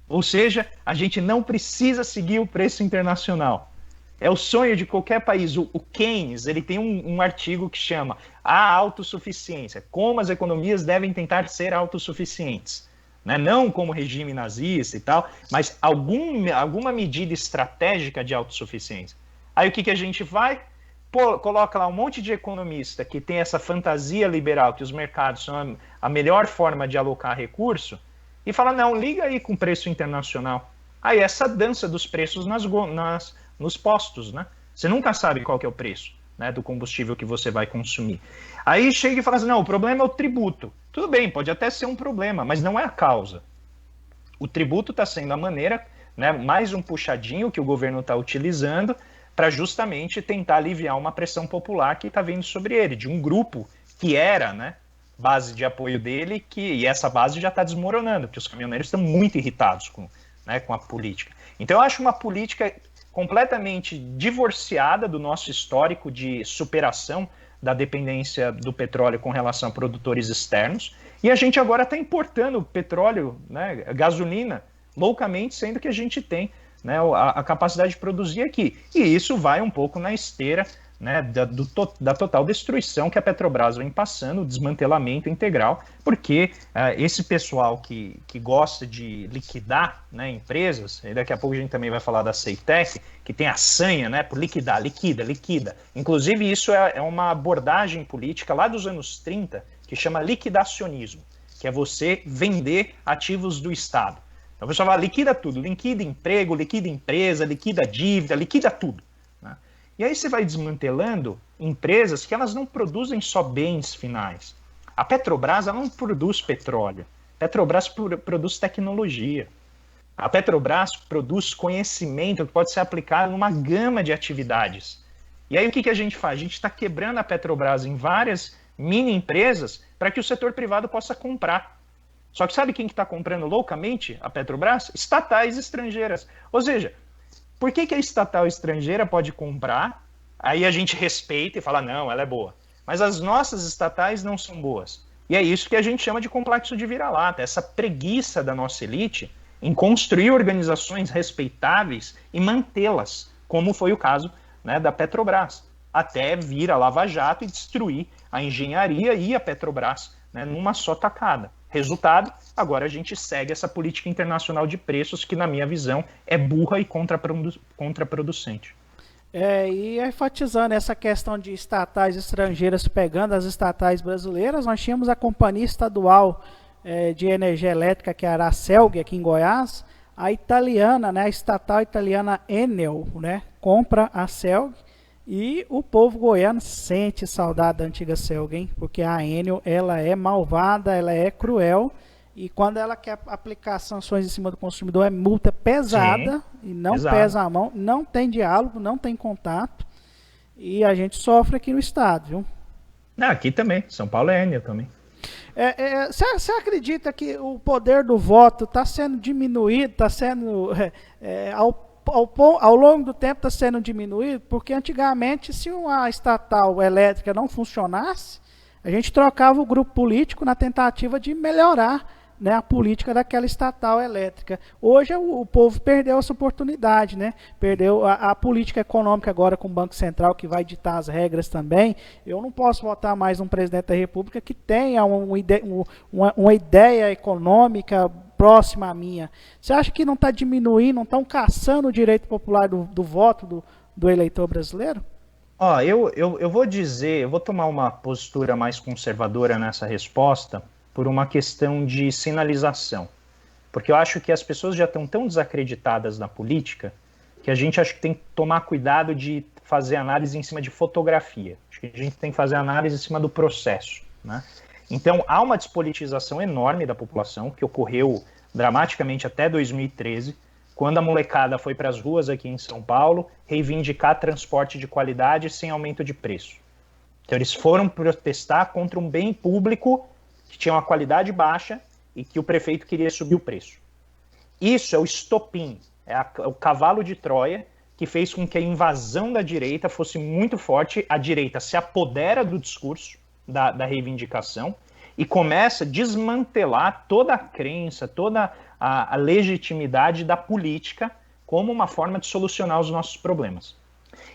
Ou seja, a gente não precisa seguir o preço internacional. É o sonho de qualquer país. O Keynes, ele tem um artigo que chama A Autossuficiência, como as economias devem tentar ser autossuficientes. Né? Não como regime nazista e tal, mas alguma medida estratégica de autossuficiência. Aí o que a gente vai? Coloca lá um monte de economista que tem essa fantasia liberal que os mercados são a melhor forma de alocar recurso e fala, não, liga aí com o preço internacional. Aí essa dança dos preços nos postos, né? Você nunca sabe qual que é o preço, né, do combustível que você vai consumir. Aí chega e fala assim, não, o problema é o tributo. Tudo bem, pode até ser um problema, mas não é a causa. O tributo está sendo a maneira, né, mais um puxadinho que o governo está utilizando para justamente tentar aliviar uma pressão popular que está vindo sobre ele, de um grupo que era, né, base de apoio dele, e essa base já está desmoronando, porque os caminhoneiros estão muito irritados com a política. Então eu acho uma política completamente divorciada do nosso histórico de superação da dependência do petróleo com relação a produtores externos, e a gente agora está importando petróleo, né, gasolina, loucamente, sendo que a gente tem, né, a capacidade de produzir aqui. E isso vai um pouco na esteira, né, da total destruição que a Petrobras vem passando, o desmantelamento integral, porque esse pessoal que gosta de liquidar, né, empresas, e daqui a pouco a gente também vai falar da Ceitec, que tem a sanha, né, por liquidar, liquida. Inclusive isso é uma abordagem política lá dos anos 30, que chama liquidacionismo, que é você vender ativos do Estado. Então o pessoal fala, liquida tudo, liquida emprego, liquida empresa, liquida dívida, liquida tudo. Né? E aí você vai desmantelando empresas que elas não produzem só bens finais. A Petrobras ela não produz petróleo. A Petrobras produz tecnologia. A Petrobras produz conhecimento que pode ser aplicado numa gama de atividades. E aí o que a gente faz? A gente está quebrando a Petrobras em várias mini empresas para que o setor privado possa comprar. Só que sabe quem que está comprando loucamente a Petrobras? Estatais estrangeiras. Ou seja, por que a estatal estrangeira pode comprar? Aí a gente respeita e fala, não, ela é boa. Mas as nossas estatais não são boas. E é isso que a gente chama de complexo de vira-lata, essa preguiça da nossa elite em construir organizações respeitáveis e mantê-las, como foi o caso, né, da Petrobras, até vir a Lava Jato e destruir a engenharia e a Petrobras, né, numa só tacada. Resultado, agora a gente segue essa política internacional de preços que, na minha visão, é burra e contraproducente. E enfatizando essa questão de estatais estrangeiras pegando as estatais brasileiras, nós tínhamos a Companhia Estadual de Energia Elétrica, que era a Celg, aqui em Goiás, a italiana, né, a estatal italiana Enel, né, compra a Celg, e o povo goiano sente saudade da antiga Celg, hein, porque a Enel, ela é malvada, ela é cruel, e quando ela quer aplicar sanções em cima do consumidor, é multa pesada. Sim, e não pesa a mão, não tem diálogo, não tem contato. E a gente sofre aqui no estado, viu? Aqui também, São Paulo é Enel também. Você acredita que o poder do voto está sendo diminuído, está sendo, ao longo do tempo está sendo diminuído? Porque antigamente, se uma estatal elétrica não funcionasse, a gente trocava o grupo político na tentativa de melhorar, né, a política daquela estatal elétrica. Hoje o povo perdeu essa oportunidade, né? Perdeu a política econômica agora com o Banco Central, que vai ditar as regras também. Eu não posso votar mais um presidente da República que tenha uma ideia econômica próxima à minha. Você acha que não está diminuindo, não estão caçando o direito popular do voto do eleitor brasileiro? Eu vou dizer, eu vou tomar uma postura mais conservadora nessa resposta, por uma questão de sinalização. Porque eu acho que as pessoas já estão tão desacreditadas na política que a gente acho que tem que tomar cuidado de fazer análise em cima de fotografia. Acho que a gente tem que fazer análise em cima do processo, né? Então, há uma despolitização enorme da população, que ocorreu dramaticamente até 2013, quando a molecada foi para as ruas aqui em São Paulo reivindicar transporte de qualidade sem aumento de preço. Então, eles foram protestar contra um bem público que tinha uma qualidade baixa e que o prefeito queria subir o preço. Isso é o estopim, o cavalo de Troia, que fez com que a invasão da direita fosse muito forte. A direita se apodera do discurso da reivindicação e começa a desmantelar toda a crença, toda a legitimidade da política como uma forma de solucionar os nossos problemas.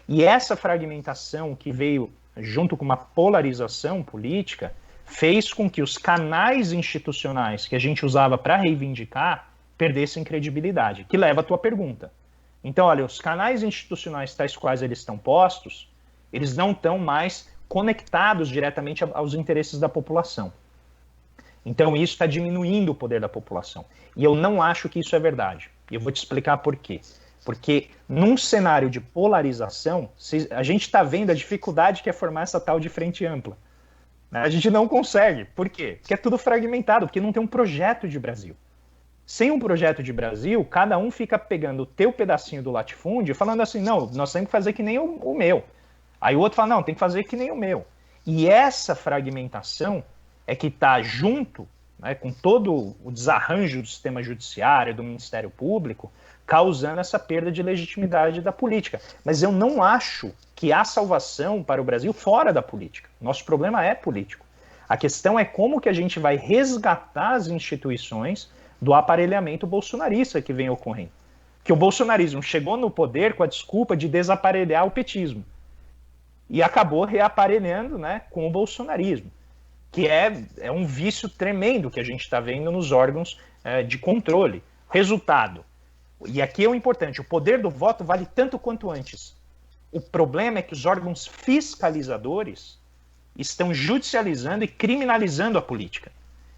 E essa fragmentação que veio junto com uma polarização política fez com que os canais institucionais que a gente usava para reivindicar perdessem credibilidade, que leva à tua pergunta. Então, olha, os canais institucionais tais quais eles estão postos, eles não estão mais conectados diretamente aos interesses da população. Então, isso está diminuindo o poder da população. E eu não acho que isso é verdade. E eu vou te explicar por quê. Porque num cenário de polarização, a gente está vendo a dificuldade que é formar essa tal de frente ampla. A gente não consegue. Por quê? Porque é tudo fragmentado, porque não tem um projeto de Brasil. Sem um projeto de Brasil, cada um fica pegando o teu pedacinho do latifúndio e falando assim, não, nós temos que fazer que nem o meu. Aí o outro fala, não, tem que fazer que nem o meu. E essa fragmentação é que está junto, né, com todo o desarranjo do sistema judiciário, do Ministério Público, causando essa perda de legitimidade da política. Mas eu não acho que há salvação para o Brasil fora da política. Nosso problema é político. A questão é como que a gente vai resgatar as instituições do aparelhamento bolsonarista que vem ocorrendo. Que o bolsonarismo chegou no poder com a desculpa de desaparelhar o petismo. E acabou reaparelhando, né, com o bolsonarismo. Que é um vício tremendo que a gente está vendo nos órgãos de controle. Resultado. E aqui é o importante, o poder do voto vale tanto quanto antes. O problema é que os órgãos fiscalizadores estão judicializando e criminalizando a política.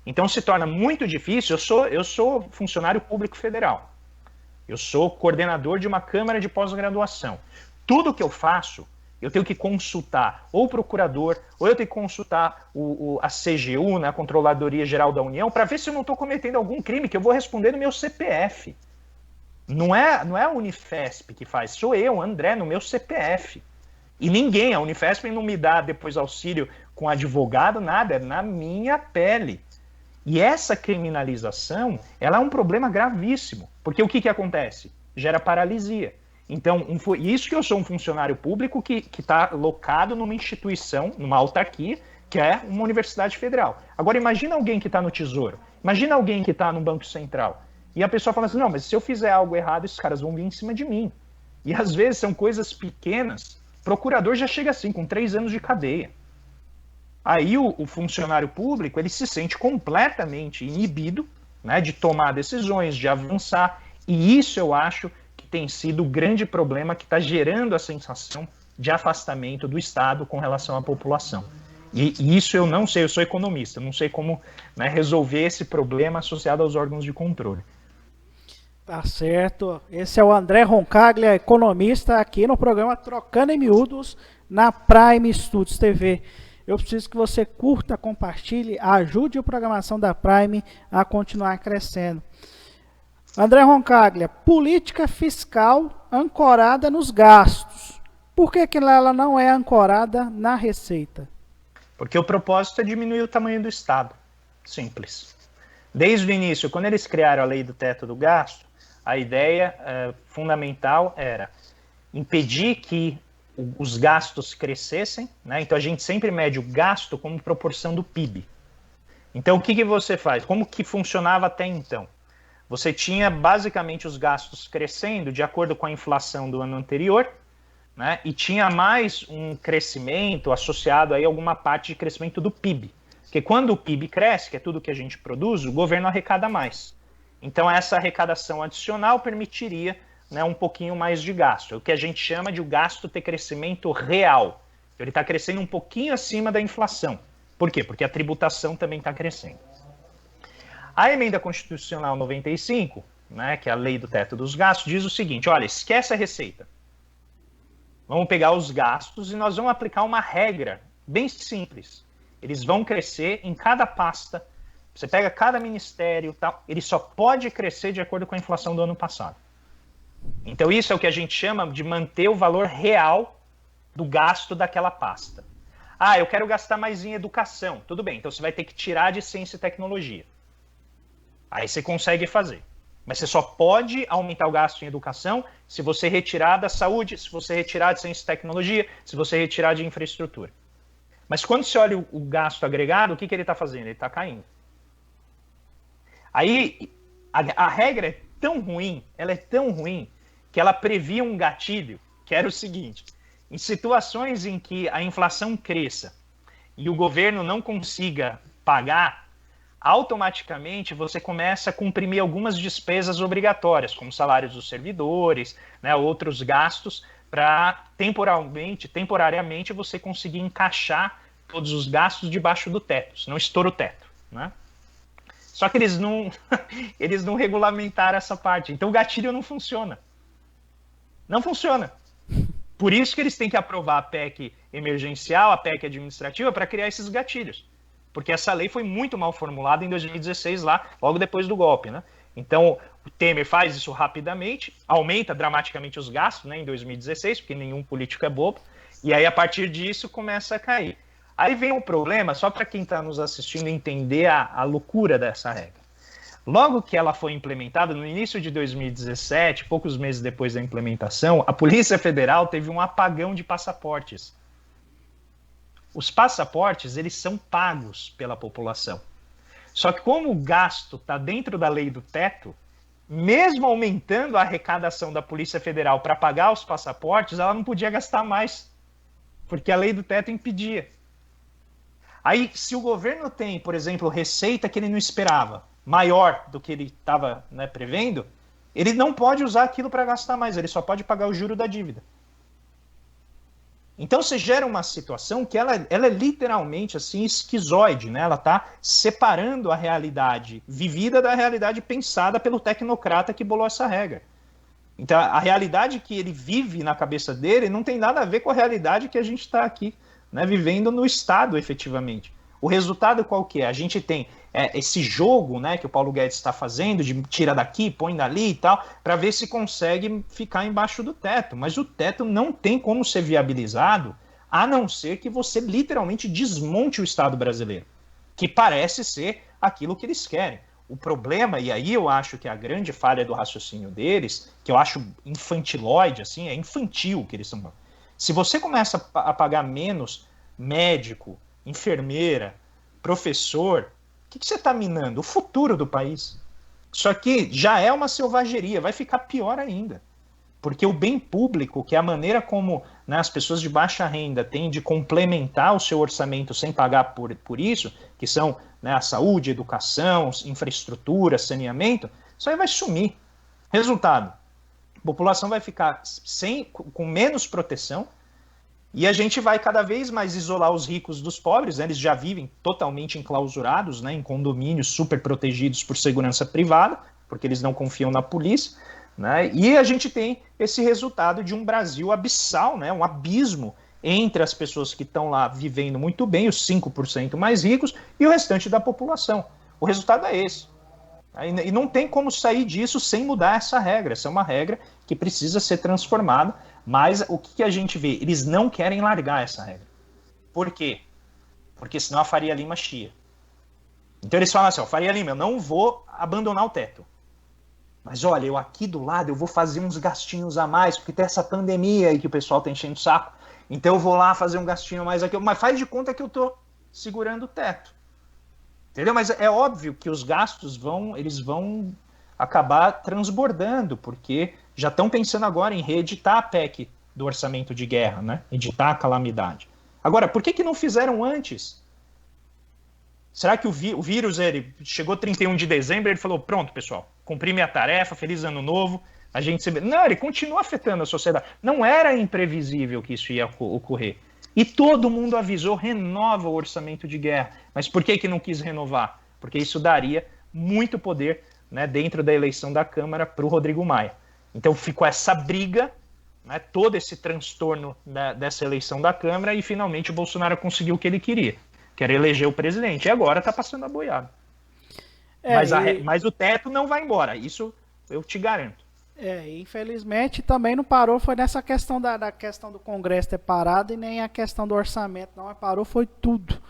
Então se torna muito difícil. Eu sou funcionário público federal. Eu sou coordenador de uma câmara de pós-graduação. Tudo que eu faço, eu tenho que consultar ou o procurador, ou eu tenho que consultar a CGU, né, a Controladoria Geral da União, para ver se eu não estou cometendo algum crime, que eu vou responder no meu CPF. Não é a Unifesp que faz, sou eu, André, no meu CPF. E ninguém, a Unifesp não me dá depois auxílio com advogado, nada, é na minha pele. E essa criminalização, ela é um problema gravíssimo, porque o que acontece? Gera paralisia. Então, isso que eu sou um funcionário público que está locado numa instituição, numa autarquia, que é uma universidade federal. Agora, imagina alguém que está no Tesouro, imagina alguém que está no Banco Central, e a pessoa fala assim, não, mas se eu fizer algo errado, esses caras vão vir em cima de mim. E às vezes são coisas pequenas, o procurador já chega assim, com 3 anos de cadeia. Aí o funcionário público, ele se sente completamente inibido, né, de tomar decisões, de avançar, e isso eu acho que tem sido o grande problema que está gerando a sensação de afastamento do Estado com relação à população. E isso eu não sei, eu sou economista, não sei como, né, resolver esse problema associado aos órgãos de controle. Tá certo. Esse é o André Roncaglia, economista, aqui no programa Trocando em Miúdos, na Prime Studios TV. Eu preciso que você curta, compartilhe, ajude a programação da Prime a continuar crescendo. André Roncaglia, política fiscal ancorada nos gastos. Por que ela não é ancorada na receita? Porque o propósito é diminuir o tamanho do Estado. Simples. Desde o início, quando eles criaram a lei do teto do gasto, a ideia fundamental era impedir que os gastos crescessem, né? Então a gente sempre mede o gasto como proporção do PIB. Então o que você faz? Como que funcionava até então? Você tinha basicamente os gastos crescendo de acordo com a inflação do ano anterior, né? E tinha mais um crescimento associado aí a alguma parte de crescimento do PIB. Porque quando o PIB cresce, que é tudo que a gente produz, o governo arrecada mais. Então essa arrecadação adicional permitiria, né, um pouquinho mais de gasto. É o que a gente chama de o gasto ter crescimento real. Ele está crescendo um pouquinho acima da inflação. Por quê? Porque a tributação também está crescendo. A emenda constitucional 95, né, que é a lei do teto dos gastos, diz o seguinte, olha, esquece a receita. Vamos pegar os gastos e nós vamos aplicar uma regra bem simples. Eles vão crescer em cada pasta. Você pega cada ministério, tal, ele só pode crescer de acordo com a inflação do ano passado. Então isso é o que a gente chama de manter o valor real do gasto daquela pasta. Ah, eu quero gastar mais em educação. Tudo bem, então você vai ter que tirar de ciência e tecnologia. Aí você consegue fazer. Mas você só pode aumentar o gasto em educação se você retirar da saúde, se você retirar de ciência e tecnologia, se você retirar de infraestrutura. Mas quando você olha o gasto agregado, o que ele está fazendo? Ele está caindo. Aí a regra é tão ruim, ela é tão ruim, que ela previa um gatilho, que era o seguinte, em situações em que a inflação cresça e o governo não consiga pagar, automaticamente você começa a comprimir algumas despesas obrigatórias, como salários dos servidores, né, outros gastos, para temporariamente você conseguir encaixar todos os gastos debaixo do teto, senão estoura o teto, né? Só que eles não regulamentaram essa parte, então o gatilho não funciona. Não funciona. Por isso que eles têm que aprovar a PEC emergencial, a PEC administrativa, para criar esses gatilhos. Porque essa lei foi muito mal formulada em 2016, lá, logo depois do golpe, né? Então, o Temer faz isso rapidamente, aumenta dramaticamente os gastos, né, em 2016, porque nenhum político é bobo, e aí, a partir disso, começa a cair. Aí vem um problema, só para quem está nos assistindo entender a loucura dessa regra. Logo que ela foi implementada, no início de 2017, poucos meses depois da implementação, a Polícia Federal teve um apagão de passaportes. Os passaportes, eles são pagos pela população. Só que como o gasto está dentro da lei do teto, mesmo aumentando a arrecadação da Polícia Federal para pagar os passaportes, ela não podia gastar mais, porque a lei do teto impedia. Aí, se o governo tem, por exemplo, receita que ele não esperava, maior do que ele estava, né, prevendo, ele não pode usar aquilo para gastar mais, ele só pode pagar o juro da dívida. Então você gera uma situação que ela é literalmente assim esquizoide, né? Ela está separando a realidade vivida da realidade pensada pelo tecnocrata que bolou essa regra. Então a realidade que ele vive na cabeça dele não tem nada a ver com a realidade que a gente está aqui, né, vivendo no Estado efetivamente. O resultado qual que é? A gente tem esse jogo, né, que o Paulo Guedes está fazendo, de tira daqui, põe dali e tal, para ver se consegue ficar embaixo do teto. Mas o teto não tem como ser viabilizado, a não ser que você literalmente desmonte o Estado brasileiro, que parece ser aquilo que eles querem. O problema, e aí eu acho que a grande falha do raciocínio deles, que eu acho infantiloide, assim, é infantil o que eles estão. Se você começa a pagar menos médico, enfermeira, professor, o que você está minando? O futuro do país. Isso aqui já é uma selvageria, vai ficar pior ainda. Porque o bem público, que é a maneira como, né, as pessoas de baixa renda têm de complementar o seu orçamento sem pagar por isso, que são, né, a saúde, educação, infraestrutura, saneamento, isso aí vai sumir. Resultado, a população vai ficar com menos proteção e a gente vai cada vez mais isolar os ricos dos pobres, né? Eles já vivem totalmente enclausurados, né, em condomínios super protegidos por segurança privada, porque eles não confiam na polícia. Né? E a gente tem esse resultado de um Brasil abissal, né? Um abismo entre as pessoas que estão lá vivendo muito bem, os 5% mais ricos, e o restante da população. O resultado é esse. E não tem como sair disso sem mudar essa regra. Essa é uma regra que precisa ser transformada, mas o que a gente vê? Eles não querem largar essa regra. Por quê? Porque senão a Faria Lima chia. Então eles falam assim, ó, Faria Lima, eu não vou abandonar o teto. Mas olha, eu aqui do lado eu vou fazer uns gastinhos a mais, porque tem essa pandemia aí que o pessoal tá enchendo o saco. Então eu vou lá fazer um gastinho a mais aqui. Mas faz de conta que eu tô segurando o teto. Entendeu? Mas é óbvio que os gastos eles vão acabar transbordando, porque já estão pensando agora em reeditar a PEC do orçamento de guerra, né? Editar a calamidade. Agora, por que não fizeram antes? Será que o vírus, ele chegou 31 de dezembro e ele falou, pronto, pessoal, cumpri minha tarefa, feliz ano novo, a gente se... Não, ele continua afetando a sociedade. Não era imprevisível que isso ia ocorrer. E todo mundo avisou, renova o orçamento de guerra. Mas por que não quis renovar? Porque isso daria muito poder, né, dentro da eleição da Câmara para o Rodrigo Maia. Então ficou essa briga, né, todo esse transtorno dessa eleição da Câmara e finalmente o Bolsonaro conseguiu o que ele queria. Quer eleger o presidente, e agora está passando a boiada. Mas o teto não vai embora, isso eu te garanto. Infelizmente também não parou, foi nessa questão da questão do Congresso ter parado e nem a questão do orçamento, não, parou foi tudo.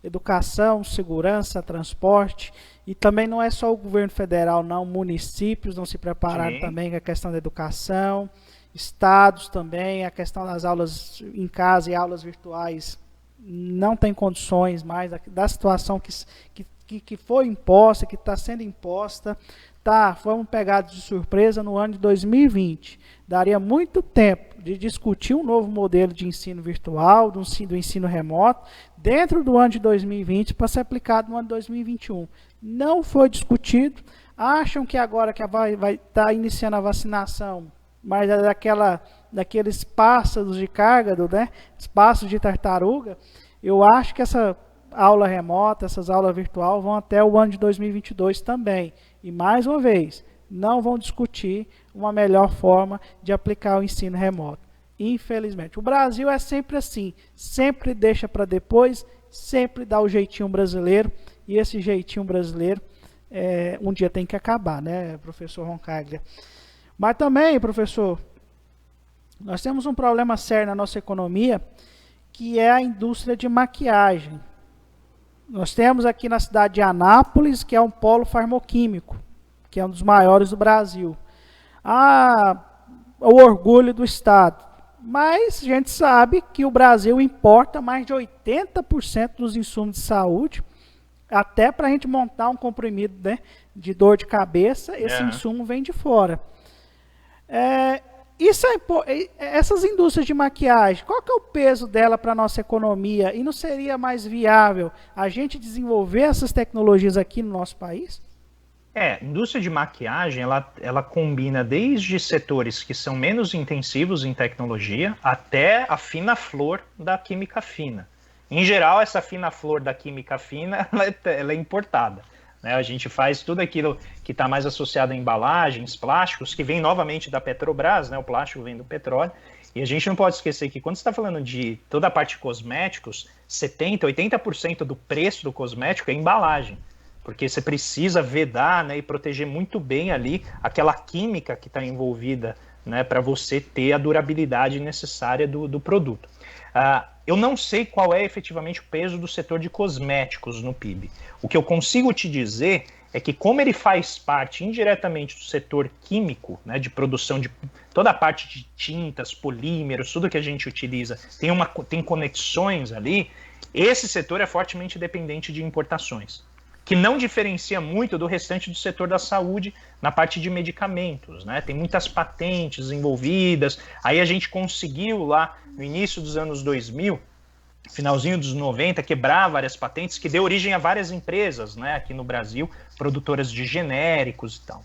Educação, segurança, transporte, e também não é só o governo federal, não, municípios não se prepararam também com a questão da educação, estados também, a questão das aulas em casa e aulas virtuais não tem condições mais da situação que foi imposta, que está sendo imposta. Fomos pegados de surpresa no ano de 2020. Daria muito tempo de discutir um novo modelo de ensino virtual, do ensino remoto, dentro do ano de 2020 para ser aplicado no ano de 2021. Não foi discutido. Acham que agora que vai estar iniciando a vacinação, mas é daqueles pássaros de Cágado, né? Pássaros de tartaruga. Eu acho que essa aula remota, essas aulas virtuais vão até o ano de 2022 também. E mais uma vez, não vão discutir uma melhor forma de aplicar o ensino remoto. Infelizmente. O Brasil é sempre assim, sempre deixa para depois, sempre dá o jeitinho brasileiro, e esse jeitinho brasileiro um dia tem que acabar, né, professor Roncaglia? Mas também, professor, nós temos um problema sério na nossa economia, que é a indústria de maquiagem. Nós temos aqui na cidade de Anápolis, que é um polo farmoquímico, que é um dos maiores do Brasil. O orgulho do Estado. Mas a gente sabe que o Brasil importa mais de 80% dos insumos de saúde, até para a gente montar um comprimido, né, de dor de cabeça, esse insumo vem de fora. Essas indústrias de maquiagem, qual que é o peso dela para a nossa economia? E não seria mais viável a gente desenvolver essas tecnologias aqui no nosso país? Indústria de maquiagem, ela combina desde setores que são menos intensivos em tecnologia até a fina flor da química fina. Em geral, essa fina flor da química fina ela é importada. Né? A gente faz tudo aquilo que está mais associado a embalagens, plásticos, que vem novamente da Petrobras, né? O plástico vem do petróleo. E a gente não pode esquecer que quando você está falando de toda a parte de cosméticos, 70%, 80% do preço do cosmético é embalagem. porque você precisa vedar, né, e proteger muito bem ali aquela química que está envolvida, né, para você ter a durabilidade necessária do produto. Eu não sei qual é efetivamente o peso do setor de cosméticos no PIB. O que eu consigo te dizer é que, como ele faz parte indiretamente do setor químico, né, de produção de toda a parte de tintas, polímeros, tudo que a gente utiliza, tem conexões ali, esse setor é fortemente dependente de importações, que não diferencia muito do restante do setor da saúde na parte de medicamentos, né? Tem muitas patentes envolvidas. Aí a gente conseguiu lá no início dos anos 2000, finalzinho dos 90, quebrar várias patentes, que deu origem a várias empresas, né, aqui no Brasil, produtoras de genéricos e tal.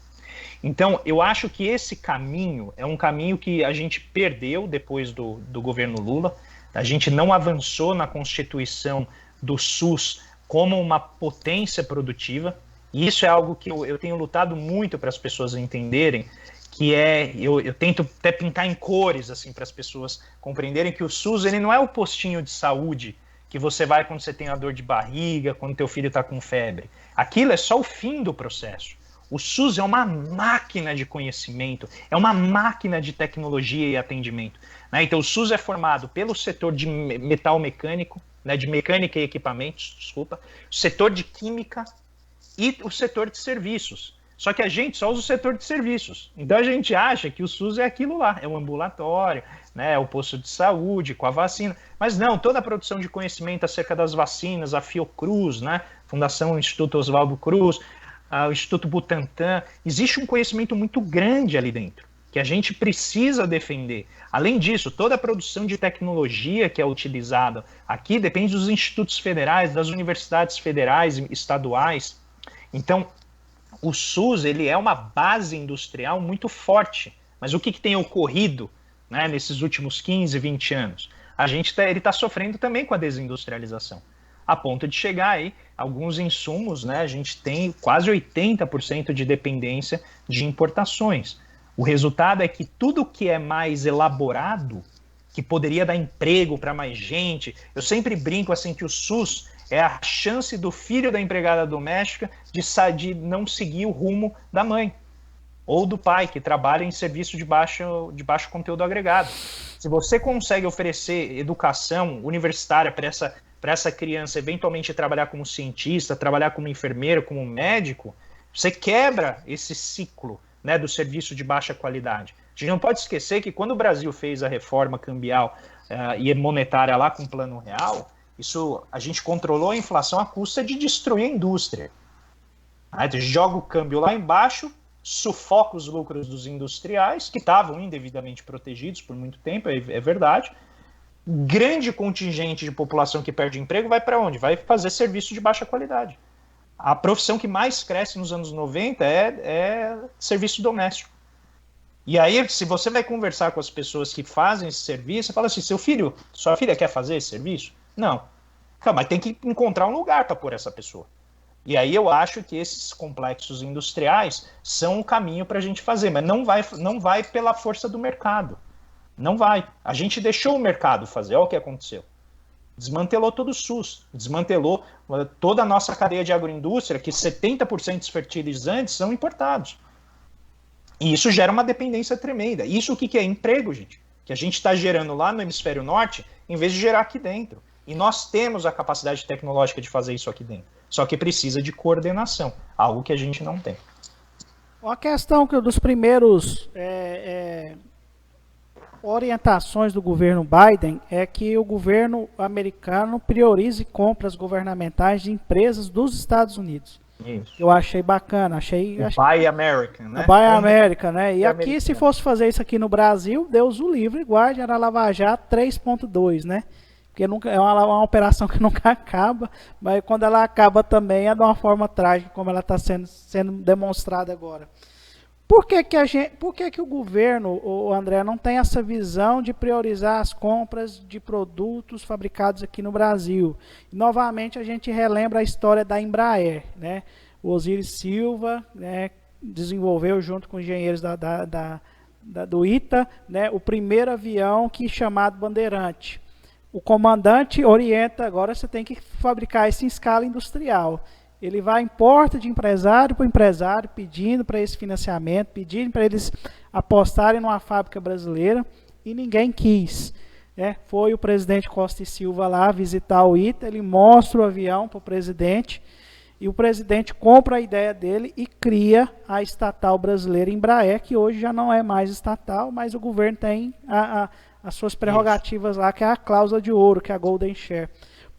Então, eu acho que esse caminho é um caminho que a gente perdeu depois do governo Lula. A gente não avançou na constituição do SUS como uma potência produtiva, e isso é algo que eu tenho lutado muito para as pessoas entenderem, que eu tento até pintar em cores assim, para as pessoas compreenderem que o SUS ele não é o postinho de saúde que você vai quando você tem a dor de barriga, quando teu filho está com febre. Aquilo é só o fim do processo. O SUS é uma máquina de conhecimento, é uma máquina de tecnologia e atendimento, né? Então o SUS é formado pelo setor de metal mecânico, né, de mecânica e equipamentos, desculpa, o setor de química e o setor de serviços. Só que a gente só usa o setor de serviços. Então a gente acha que o SUS é aquilo lá, é o ambulatório, né, é o posto de saúde com a vacina. Mas não, toda a produção de conhecimento acerca das vacinas, a Fiocruz, né, Fundação Instituto Oswaldo Cruz, o Instituto Butantan, existe um conhecimento muito grande ali dentro, que a gente precisa defender. Além disso, toda a produção de tecnologia que é utilizada aqui depende dos institutos federais, das universidades federais e estaduais. Então, o SUS ele é uma base industrial muito forte. Mas o que tem ocorrido, né, nesses últimos 15, 20 anos? Ele está sofrendo também com a desindustrialização, a ponto de chegar aí alguns insumos, né, a gente tem quase 80% de dependência de importações. O resultado é que tudo que é mais elaborado, que poderia dar emprego para mais gente, eu sempre brinco assim que o SUS é a chance do filho da empregada doméstica de não seguir o rumo da mãe ou do pai, que trabalha em serviço de baixo conteúdo agregado. Se você consegue oferecer educação universitária para essa criança eventualmente trabalhar como cientista, trabalhar como enfermeiro, como médico, você quebra esse ciclo, né, do serviço de baixa qualidade. A gente não pode esquecer que quando o Brasil fez a reforma cambial e monetária lá com o Plano Real, a gente controlou a inflação à custa de destruir a indústria. A gente joga o câmbio lá embaixo, sufoca os lucros dos industriais, que estavam indevidamente protegidos por muito tempo, é verdade. Grande contingente de população que perde emprego vai para onde? Vai fazer serviço de baixa qualidade. A profissão que mais cresce nos anos 90 é serviço doméstico. E aí, se você vai conversar com as pessoas que fazem esse serviço, você fala assim, sua filha quer fazer esse serviço? Não. Mas tem que encontrar um lugar para pôr essa pessoa. E aí eu acho que esses complexos industriais são o caminho para a gente fazer, mas não vai pela força do mercado. Não vai. A gente deixou o mercado fazer, olha o que aconteceu. Desmantelou todo o SUS, desmantelou toda a nossa cadeia de agroindústria, que 70% dos fertilizantes são importados. E isso gera uma dependência tremenda. Isso o que é? Emprego, gente. Que a gente está gerando lá no hemisfério norte, em vez de gerar aqui dentro. E nós temos a capacidade tecnológica de fazer isso aqui dentro. Só que precisa de coordenação, algo que a gente não tem. Uma questão que dos primeiros orientações do governo Biden é que o governo americano priorize compras governamentais de empresas dos Estados Unidos. Isso. Eu achei bacana, Buy American, né? Buy American, né? E aqui, se fosse fazer isso aqui no Brasil, Deus o livre, guarde, era Lava Jato 3.2, né? Porque nunca, é uma operação que nunca acaba, mas quando ela acaba também é de uma forma trágica, como ela está sendo demonstrada agora. Por que o governo, o André, não tem essa visão de priorizar as compras de produtos fabricados aqui no Brasil? E, novamente, a gente relembra a história da Embraer, né? O Osiris Silva, né, desenvolveu junto com engenheiros do ITA, né, o primeiro avião chamado Bandeirante. O comandante orienta, agora você tem que fabricar isso em escala industrial. Ele vai em porta de empresário para empresário, pedindo para esse financiamento, pedindo para eles apostarem numa fábrica brasileira, e ninguém quis. Foi o presidente Costa e Silva lá visitar o ITA, ele mostra o avião para o presidente, e o presidente compra a ideia dele e cria a estatal brasileira Embraer, que hoje já não é mais estatal, mas o governo tem as suas prerrogativas lá, que é a cláusula de ouro, que é a Golden Share.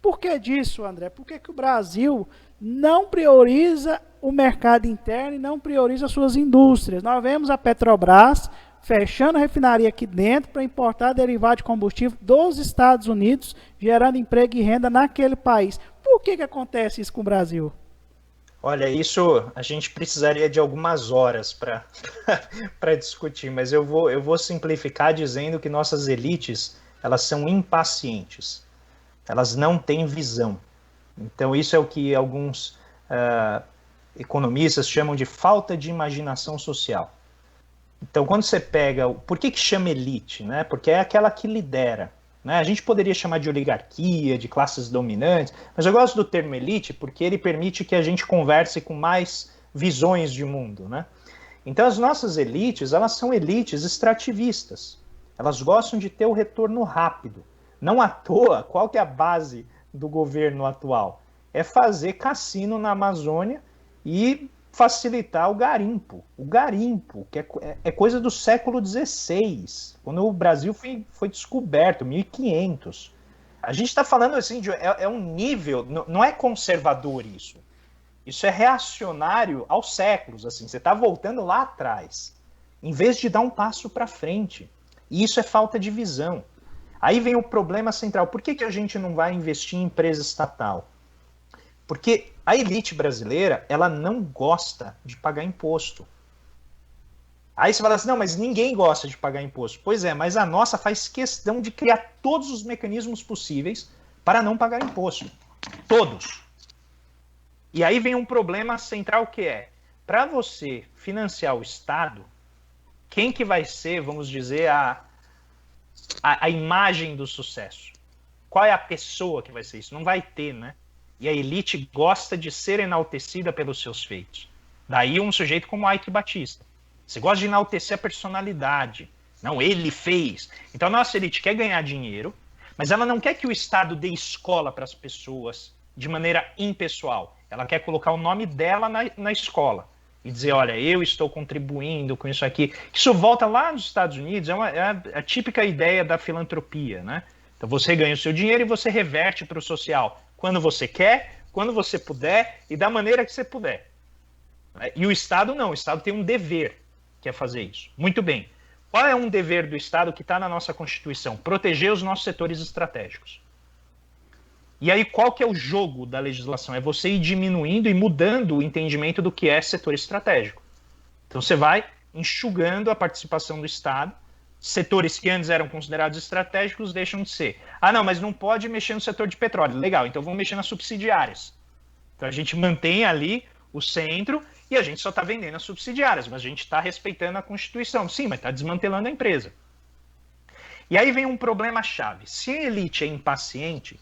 Por que disso, André? Por que o Brasil não prioriza o mercado interno e não prioriza as suas indústrias? Nós vemos a Petrobras fechando a refinaria aqui dentro para importar derivado de combustível dos Estados Unidos, gerando emprego e renda naquele país. Por que acontece isso com o Brasil? Olha, isso a gente precisaria de algumas horas para discutir, mas eu vou simplificar dizendo que nossas elites, elas são impacientes, elas não têm visão. Então isso é o que alguns economistas chamam de falta de imaginação social. Então quando você pega, por que chama elite? Né? Porque é aquela que lidera. A gente poderia chamar de oligarquia, de classes dominantes, mas eu gosto do termo elite porque ele permite que a gente converse com mais visões de mundo. Né? Então as nossas elites, elas são elites extrativistas. Elas gostam de ter o retorno rápido. Não à toa, qual que é a base do governo atual? É fazer cassino na Amazônia e facilitar o garimpo. O garimpo, que é coisa do século XVI, quando o Brasil foi descoberto, 1500. A gente está falando assim, é um nível, não é conservador isso. Isso é reacionário aos séculos, assim, você está voltando lá atrás, em vez de dar um passo para frente. E isso é falta de visão. Aí vem o problema central. Por que a gente não vai investir em empresa estatal? Porque a elite brasileira, ela não gosta de pagar imposto. Aí você fala assim, não, mas ninguém gosta de pagar imposto. Pois é, mas a nossa faz questão de criar todos os mecanismos possíveis para não pagar imposto. Todos. E aí vem um problema central que é, para você financiar o Estado, quem que vai ser, vamos dizer, a imagem do sucesso? Qual é a pessoa que vai ser isso? Não vai ter, né? E a elite gosta de ser enaltecida pelos seus feitos. Daí um sujeito como Ike Batista. Você gosta de enaltecer a personalidade. Não, ele fez. Então a nossa elite quer ganhar dinheiro, mas ela não quer que o Estado dê escola para as pessoas de maneira impessoal. Ela quer colocar o nome dela na escola e dizer, olha, eu estou contribuindo com isso aqui. Isso volta lá nos Estados Unidos, é a típica ideia da filantropia, né? Então você ganha o seu dinheiro e você reverte para o social. Quando você quer, quando você puder e da maneira que você puder. E o Estado não, o Estado tem um dever, que é fazer isso. Muito bem. Qual é um dever do Estado que está na nossa Constituição? Proteger os nossos setores estratégicos. E aí qual que é o jogo da legislação? É você ir diminuindo e mudando o entendimento do que é setor estratégico. Então você vai enxugando a participação do Estado. Setores que antes eram considerados estratégicos deixam de ser. Ah, não, mas não pode mexer no setor de petróleo. Legal, então vamos mexer nas subsidiárias. Então a gente mantém ali o centro e a gente só está vendendo as subsidiárias, mas a gente está respeitando a Constituição. Sim, mas está desmantelando a empresa. E aí vem um problema-chave. Se a elite é impaciente,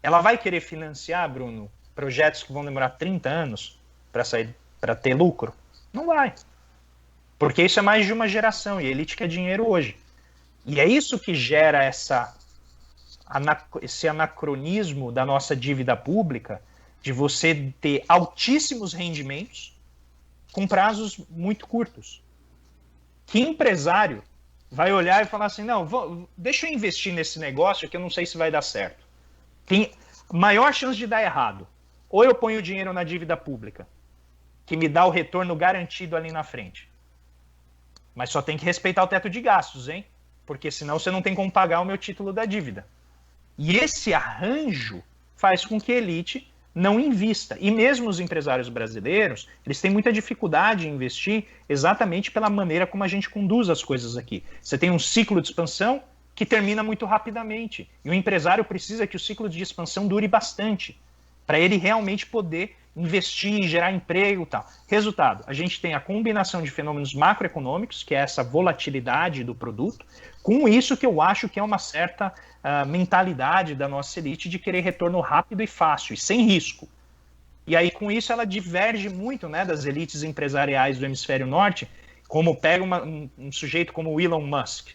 ela vai querer financiar, Bruno, projetos que vão demorar 30 anos para ter lucro? Não vai. Porque isso é mais de uma geração, e a elite quer dinheiro hoje. E é isso que gera esse anacronismo da nossa dívida pública, de você ter altíssimos rendimentos com prazos muito curtos. Que empresário vai olhar e falar assim, não, deixa eu investir nesse negócio que eu não sei se vai dar certo. Tem maior chance de dar errado. Ou eu ponho o dinheiro na dívida pública, que me dá o retorno garantido ali na frente. Mas só tem que respeitar o teto de gastos, hein? Porque senão você não tem como pagar o meu título da dívida. E esse arranjo faz com que a elite não invista. E mesmo os empresários brasileiros, eles têm muita dificuldade em investir exatamente pela maneira como a gente conduz as coisas aqui. Você tem um ciclo de expansão que termina muito rapidamente. E o empresário precisa que o ciclo de expansão dure bastante, para ele realmente poder investir, gerar emprego e tal. Resultado, a gente tem a combinação de fenômenos macroeconômicos, que é essa volatilidade do produto, com isso que eu acho que é uma certa mentalidade da nossa elite de querer retorno rápido e fácil, e sem risco. E aí, com isso, ela diverge muito, né, das elites empresariais do hemisfério norte, como pega um sujeito como o Elon Musk.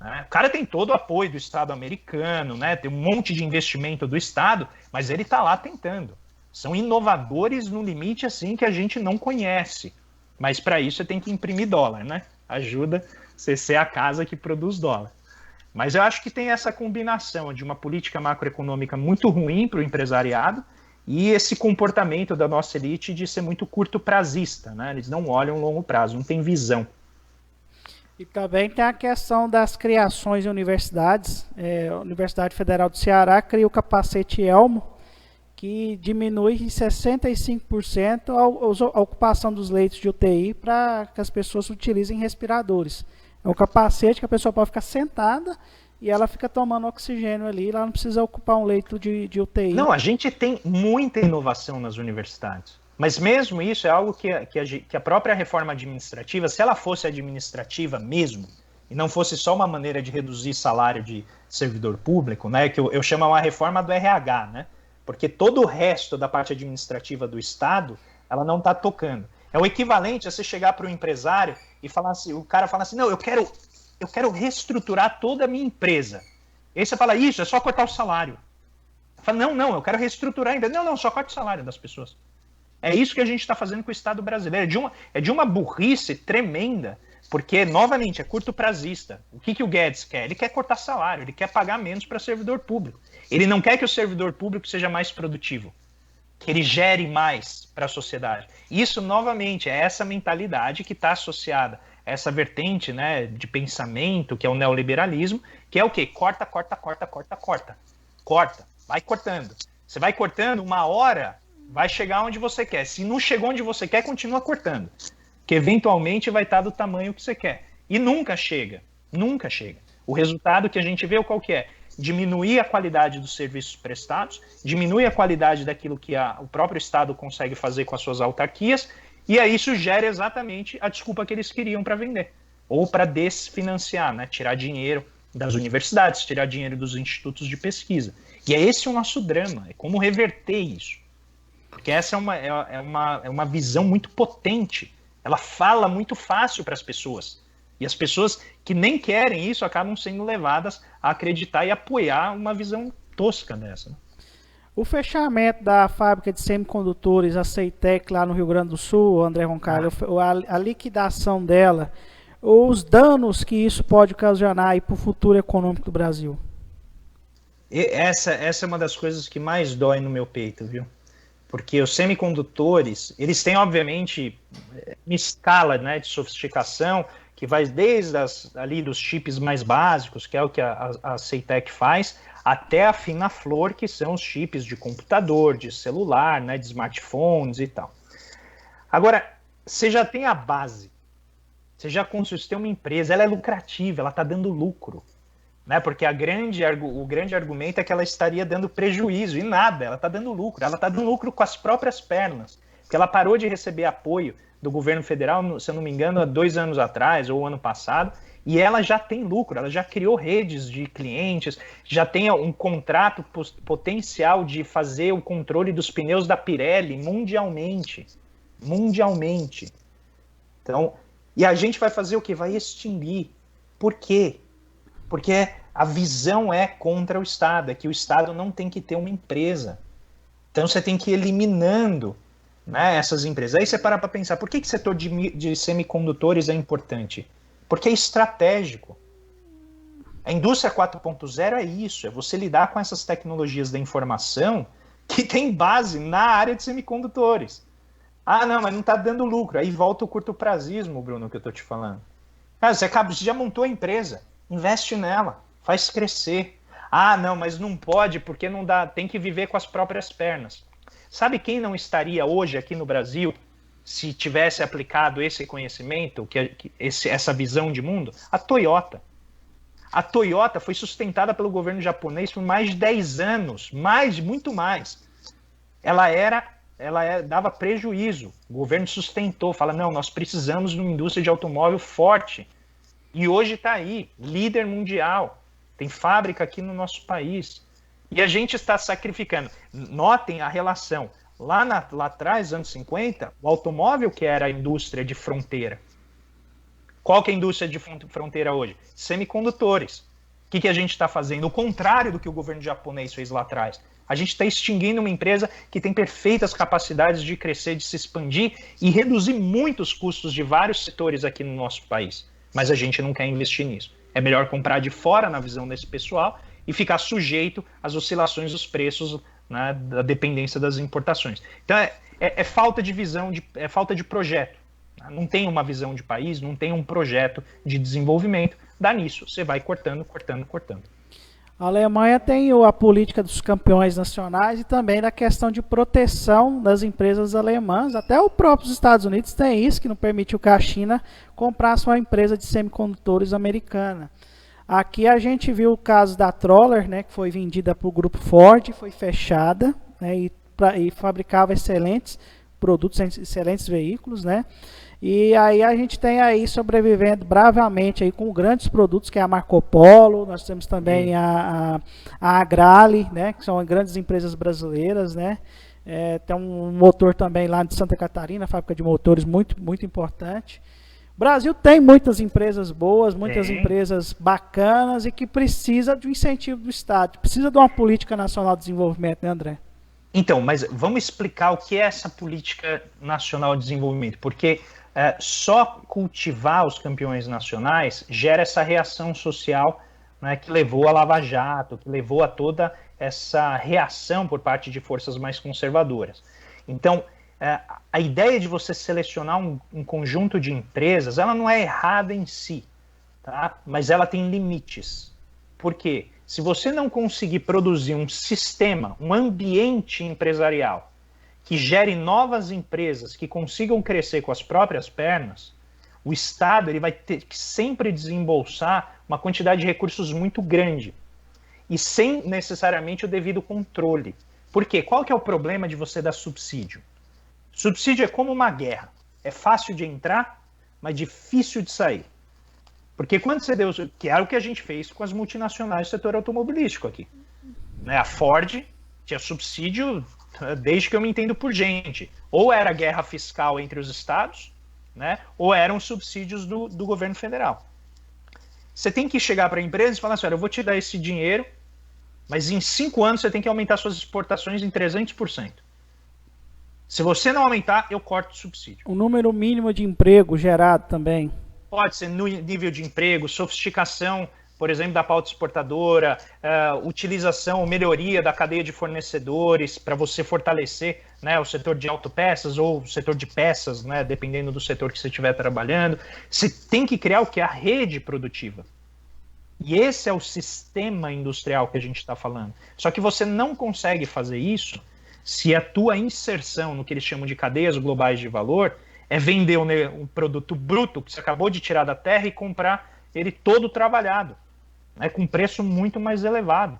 Né? O cara tem todo o apoio do Estado americano, né, tem um monte de investimento do Estado, mas ele está lá tentando. São inovadores no limite assim que a gente não conhece. Mas para isso você tem que imprimir dólar, né? Ajuda você ser a casa que produz dólar. Mas eu acho que tem essa combinação de uma política macroeconômica muito ruim para o empresariado e esse comportamento da nossa elite de ser muito curto-prazista, né? Eles não olham longo prazo, não tem visão. E também tem a questão das criações em universidades. A Universidade Federal do Ceará cria o capacete Elmo, que diminui em 65% a ocupação dos leitos de UTI para que as pessoas utilizem respiradores. É um capacete que a pessoa pode ficar sentada e ela fica tomando oxigênio ali, ela não precisa ocupar um leito de UTI. Não, a gente tem muita inovação nas universidades. Mas mesmo isso é algo que a própria reforma administrativa, se ela fosse administrativa mesmo, e não fosse só uma maneira de reduzir salário de servidor público, né, que eu chamo uma reforma do RH, né, porque todo o resto da parte administrativa do Estado, ela não está tocando. É o equivalente a você chegar para o empresário e falar assim, o cara fala assim, não, eu quero reestruturar toda a minha empresa. E aí você fala, isso, é só cortar o salário. Fala, não, eu quero reestruturar ainda. Não, só corta o salário das pessoas. É isso que a gente está fazendo com o Estado brasileiro. É de uma burrice tremenda, porque, novamente, é curto-prazista. O que o Guedes quer? Ele quer cortar salário, ele quer pagar menos para servidor público. Ele não quer que o servidor público seja mais produtivo, que ele gere mais para a sociedade. Isso, novamente, é essa mentalidade que está associada a essa vertente, né, de pensamento, que é o neoliberalismo, que é o quê? Corta. Corta, vai cortando. Você vai cortando, uma hora vai chegar onde você quer. Se não chegou onde você quer, continua cortando. Que eventualmente vai estar do tamanho que você quer. E nunca chega. O resultado que a gente vê, qual que é? Diminuir a qualidade dos serviços prestados, diminuir a qualidade daquilo que o próprio Estado consegue fazer com as suas autarquias, e aí isso gera exatamente a desculpa que eles queriam para vender. Ou para desfinanciar, né? Tirar dinheiro das universidades, tirar dinheiro dos institutos de pesquisa. E é esse o nosso drama, é como reverter isso. Porque essa é uma visão muito potente. Ela fala muito fácil para as pessoas. E as pessoas que nem querem isso acabam sendo levadas a acreditar e apoiar uma visão tosca dessa. Né? O fechamento da fábrica de semicondutores, a Ceitec, lá no Rio Grande do Sul, André Roncalho, a liquidação dela, os danos que isso pode ocasionar para o futuro econômico do Brasil? Essa é uma das coisas que mais dói no meu peito, viu? Porque os semicondutores, eles têm, obviamente, uma escala, né, de sofisticação que vai desde ali dos chips mais básicos, que é o que a Ceitec faz, até a fina flor, que são os chips de computador, de celular, né, de smartphones e tal. Agora, você já tem a base, você já construiu, você tem uma empresa, ela é lucrativa, ela está dando lucro. Né? Porque o grande argumento é que ela estaria dando prejuízo, e nada, ela está dando lucro. Ela está dando lucro com as próprias pernas, porque ela parou de receber apoio do governo federal, se eu não me engano, há 2 anos atrás, ou ano passado, e ela já tem lucro, ela já criou redes de clientes, já tem um contrato potencial de fazer o controle dos pneus da Pirelli mundialmente. Então, e a gente vai fazer o quê? Vai extinguir. Por quê? Porque a visão é contra o Estado, é que o Estado não tem que ter uma empresa. Então você tem que ir eliminando, né, essas empresas. Aí você para pensar, por que o setor de semicondutores é importante? Porque é estratégico. A indústria 4.0 é isso, é você lidar com essas tecnologias da informação que tem base na área de semicondutores. Ah, não, mas não está dando lucro. Aí volta o curto-prazismo, Bruno, que eu estou te falando. Ah, você já montou a empresa. Investe nela, faz crescer. Ah, não, mas não pode porque não dá, tem que viver com as próprias pernas. Sabe quem não estaria hoje aqui no Brasil se tivesse aplicado esse conhecimento, essa visão de mundo? A Toyota. A Toyota foi sustentada pelo governo japonês por mais de 10 anos, muito mais. Ela dava prejuízo. O governo sustentou, fala, não, nós precisamos de uma indústria de automóvel forte. E hoje está aí, líder mundial. Tem fábrica aqui no nosso país. E a gente está sacrificando. Notem a relação. lá atrás, anos 50, o automóvel que era a indústria de fronteira. Qual que é a indústria de fronteira hoje? Semicondutores. O que a gente está fazendo? O contrário do que o governo japonês fez lá atrás. A gente está extinguindo uma empresa que tem perfeitas capacidades de crescer, de se expandir e reduzir muito os custos de vários setores aqui no nosso país. Mas a gente não quer investir nisso. É melhor comprar de fora, na visão desse pessoal, e ficar sujeito às oscilações dos preços, né, da dependência das importações. Então é falta de visão, é falta de projeto. Não tem uma visão de país, não tem um projeto de desenvolvimento. Dá nisso, você vai cortando. A Alemanha tem a política dos campeões nacionais e também da questão de proteção das empresas alemãs. Até os próprios Estados Unidos tem isso, que não permitiu que a China comprasse uma empresa de semicondutores americana. Aqui a gente viu o caso da Troller, né, que foi vendida para o grupo Ford, foi fechada, né, e fabricava excelentes produtos, excelentes veículos, né? E aí a gente tem aí sobrevivendo bravamente aí com grandes produtos, que é a Marco Polo, nós temos também a Agrale, né, que são grandes empresas brasileiras, né? Tem um motor também lá de Santa Catarina, fábrica de motores muito importante. O Brasil tem muitas empresas boas, muitas empresas bacanas e que precisa de um incentivo do Estado, precisa de uma política nacional de desenvolvimento, né, André? Então, mas vamos explicar o que é essa política nacional de desenvolvimento, porque só cultivar os campeões nacionais gera essa reação social, né, que levou a Lava Jato, que levou a toda essa reação por parte de forças mais conservadoras. Então, a ideia de você selecionar um conjunto de empresas, ela não é errada em si, tá? Mas ela tem limites. Por quê? Se você não conseguir produzir um sistema, um ambiente empresarial que gere novas empresas que consigam crescer com as próprias pernas, o Estado ele vai ter que sempre desembolsar uma quantidade de recursos muito grande e sem necessariamente o devido controle. Por quê? Qual que é o problema de você dar subsídio? Subsídio é como uma guerra. É fácil de entrar, mas difícil de sair. Porque quando você deu, que era o que a gente fez com as multinacionais do setor automobilístico aqui. Né? A Ford tinha subsídio desde que eu me entendo por gente. Ou era guerra fiscal entre os estados, né? Ou eram subsídios do governo federal. Você tem que chegar para a empresa e falar assim, olha, eu vou te dar esse dinheiro, mas em 5 anos você tem que aumentar suas exportações em 300%. Se você não aumentar, eu corto o subsídio. O número mínimo de emprego gerado também. Pode ser no nível de emprego, sofisticação, por exemplo, da pauta exportadora, utilização ou melhoria da cadeia de fornecedores para você fortalecer, né, o setor de autopeças ou o setor de peças, né, dependendo do setor que você estiver trabalhando. Você tem que criar o que é a rede produtiva. E esse é o sistema industrial que a gente está falando. Só que você não consegue fazer isso se a tua inserção no que eles chamam de cadeias globais de valor é vender um produto bruto que você acabou de tirar da terra e comprar ele todo trabalhado, né, com preço muito mais elevado.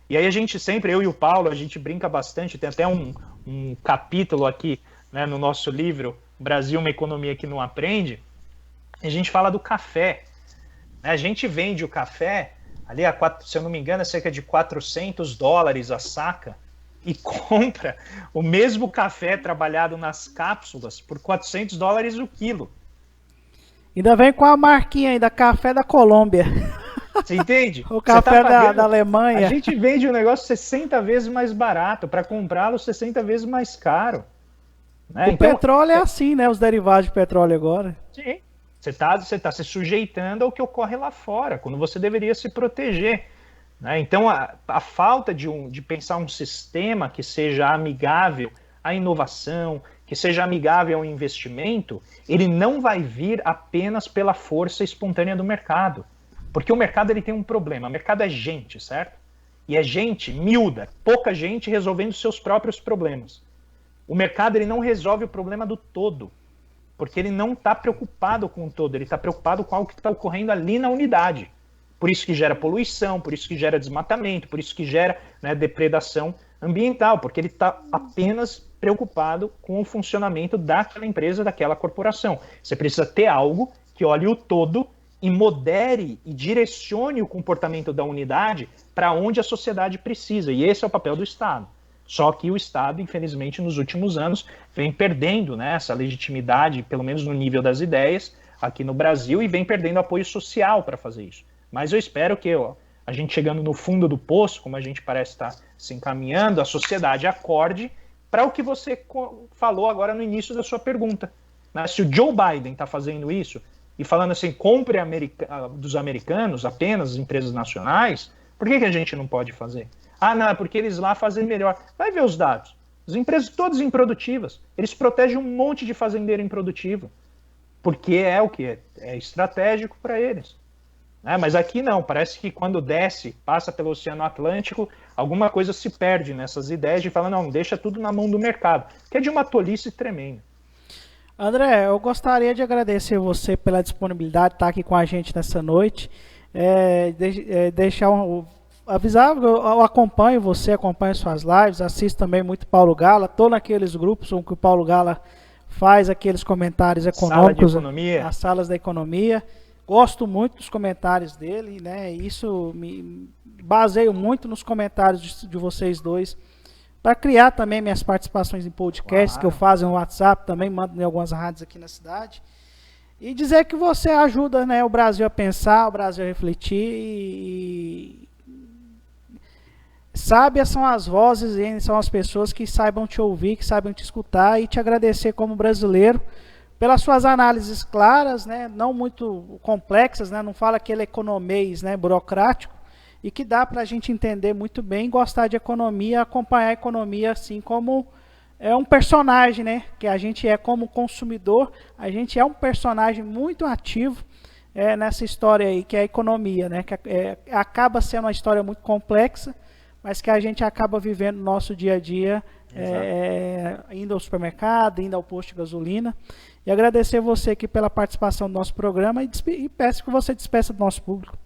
E aí a gente sempre, eu e o Paulo, a gente brinca bastante, tem até um capítulo aqui, né, no nosso livro Brasil, uma economia que não aprende, a gente fala do café. A gente vende o café, ali, se eu não me engano, é cerca de $400 a saca, e compra o mesmo café trabalhado nas cápsulas por $400 o quilo. Ainda vem com a marquinha aí da café da Colômbia. Você entende? O café da Alemanha. A gente vende um negócio 60 vezes mais barato para comprá-lo 60 vezes mais caro. Né? O petróleo é assim, né? Os derivados de petróleo agora. Sim. Você tá se sujeitando ao que ocorre lá fora, quando você deveria se proteger. Né? Então, a falta de pensar um sistema que seja amigável à inovação, que seja amigável ao investimento, ele não vai vir apenas pela força espontânea do mercado. Porque o mercado ele tem um problema. O mercado é gente, certo? E é gente miúda, pouca gente resolvendo seus próprios problemas. O mercado ele não resolve o problema do todo. Porque ele não está preocupado com o todo, ele está preocupado com algo que está ocorrendo ali na unidade. Por isso que gera poluição, por isso que gera desmatamento, por isso que gera, né, depredação ambiental, porque ele está apenas preocupado com o funcionamento daquela empresa, daquela corporação. Você precisa ter algo que olhe o todo e modere e direcione o comportamento da unidade para onde a sociedade precisa. E esse é o papel do Estado. Só que o Estado, infelizmente, nos últimos anos, vem perdendo, né, essa legitimidade, pelo menos no nível das ideias, aqui no Brasil, e vem perdendo apoio social para fazer isso. Mas eu espero que a gente chegando no fundo do poço, como a gente parece estar se encaminhando, a sociedade acorde para o que você falou agora no início da sua pergunta. Né? Se o Joe Biden está fazendo isso e falando assim, compre dos americanos apenas empresas nacionais, por que a gente não pode fazer? Ah, não, é porque eles lá fazem melhor. Vai ver os dados. As empresas todas improdutivas. Eles protegem um monte de fazendeiro improdutivo. Porque é o que? É estratégico para eles. Mas aqui não. Parece que quando desce, passa pelo Oceano Atlântico, alguma coisa se perde nessas ideias de falar, não, deixa tudo na mão do mercado. Que é de uma tolice tremenda. André, eu gostaria de agradecer você pela disponibilidade de estar aqui com a gente nessa noite. Avisar, eu acompanho você, acompanho suas lives, assisto também muito Paulo Gala, estou naqueles grupos onde o Paulo Gala faz aqueles comentários econômicos, as salas da economia. Gosto muito dos comentários dele, né? Isso me baseio muito nos comentários de vocês dois, para criar também minhas participações em podcasts, que eu faço no WhatsApp, também mando em algumas rádios aqui na cidade. E dizer que você ajuda, né, o Brasil a pensar, o Brasil a refletir e sábias são as vozes e são as pessoas que saibam te ouvir, que saibam te escutar, e te agradecer como brasileiro pelas suas análises claras, né, não muito complexas, né, não fala aquele economês, né, burocrático, e que dá para a gente entender muito bem, gostar de economia, acompanhar a economia assim como um personagem, né, que a gente é como consumidor, a gente é um personagem muito ativo nessa história aí, que é a economia, né, que acaba sendo uma história muito complexa, mas que a gente acaba vivendo no nosso dia a dia, indo ao supermercado, indo ao posto de gasolina. E agradecer você aqui pela participação do nosso programa e peço que você despeça do nosso público.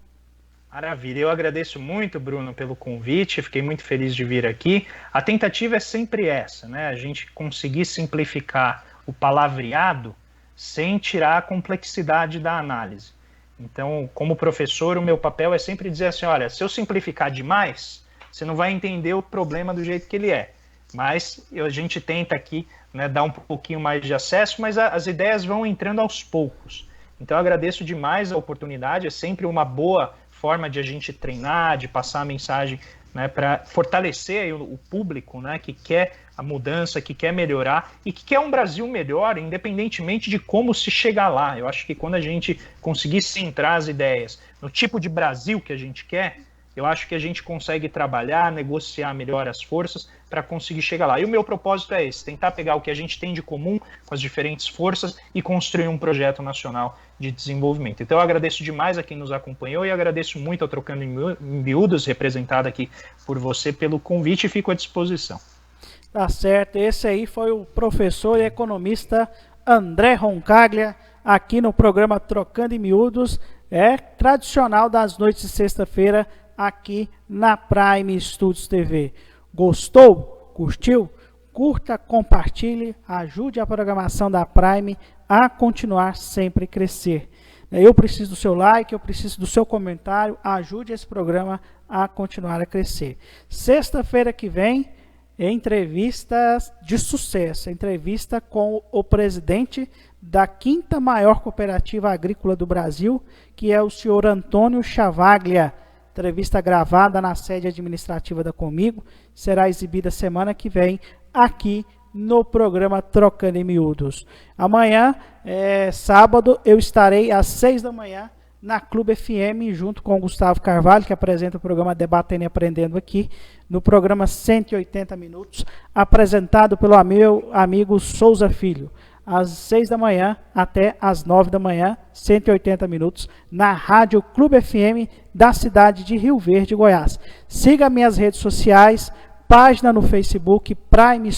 Maravilha, eu agradeço muito, Bruno, pelo convite, fiquei muito feliz de vir aqui. A tentativa é sempre essa, né? A gente conseguir simplificar o palavreado sem tirar a complexidade da análise. Então, como professor, o meu papel é sempre dizer assim, olha, se eu simplificar demais, você não vai entender o problema do jeito que ele é. Mas a gente tenta aqui, né, dar um pouquinho mais de acesso, mas as ideias vão entrando aos poucos. Então eu agradeço demais a oportunidade, é sempre uma boa forma de a gente treinar, de passar a mensagem, né, para fortalecer aí o público, né, que quer a mudança, que quer melhorar e que quer um Brasil melhor, independentemente de como se chegar lá. Eu acho que quando a gente conseguir centrar as ideias no tipo de Brasil que a gente quer, eu acho que a gente consegue trabalhar, negociar melhor as forças para conseguir chegar lá. E o meu propósito é esse, tentar pegar o que a gente tem de comum com as diferentes forças e construir um projeto nacional de desenvolvimento. Então eu agradeço demais a quem nos acompanhou e agradeço muito ao Trocando em Miúdos, representado aqui por você, pelo convite, e fico à disposição. Tá certo, esse aí foi o professor e economista André Roncaglia, aqui no programa Trocando em Miúdos, tradicional das noites de sexta-feira, aqui na Prime Studios TV. Gostou? Curtiu? Curta, compartilhe, ajude a programação da Prime a continuar sempre crescer. Eu preciso do seu like, eu preciso do seu comentário, ajude esse programa a continuar a crescer. Sexta-feira que vem, entrevistas de sucesso, entrevista com o presidente da 5ª maior cooperativa agrícola do Brasil, que é o senhor Antônio Chavaglia. Entrevista gravada na sede administrativa da Comigo, será exibida semana que vem aqui no programa Trocando em Miúdos. Amanhã, sábado, eu estarei às 6 da manhã na Clube FM, junto com o Gustavo Carvalho, que apresenta o programa Debatendo e Aprendendo aqui, no programa 180 Minutos, apresentado pelo meu amigo Souza Filho. Às 6 da manhã até às 9 da manhã, 180 minutos, na Rádio Clube FM da cidade de Rio Verde, Goiás. Siga minhas redes sociais, página no Facebook, Prime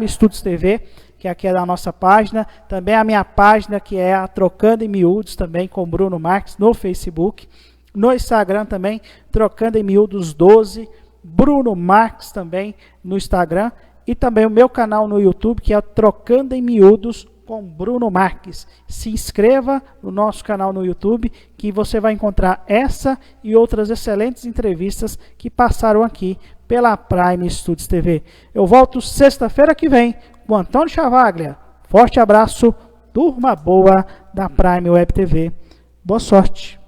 Studios TV, que aqui é da nossa página, também a minha página, que é a Trocando em Miúdos, também com Bruno Marques, no Facebook, no Instagram também, Trocando em Miúdos 12, Bruno Marques também no Instagram, e também o meu canal no YouTube, que é Trocando em Miúdos, com Bruno Marques. Se inscreva no nosso canal no YouTube, que você vai encontrar essa e outras excelentes entrevistas que passaram aqui pela Prime Studios TV. Eu volto sexta-feira que vem com Antônio Chavaglia. Forte abraço, turma boa da Prime Web TV. Boa sorte.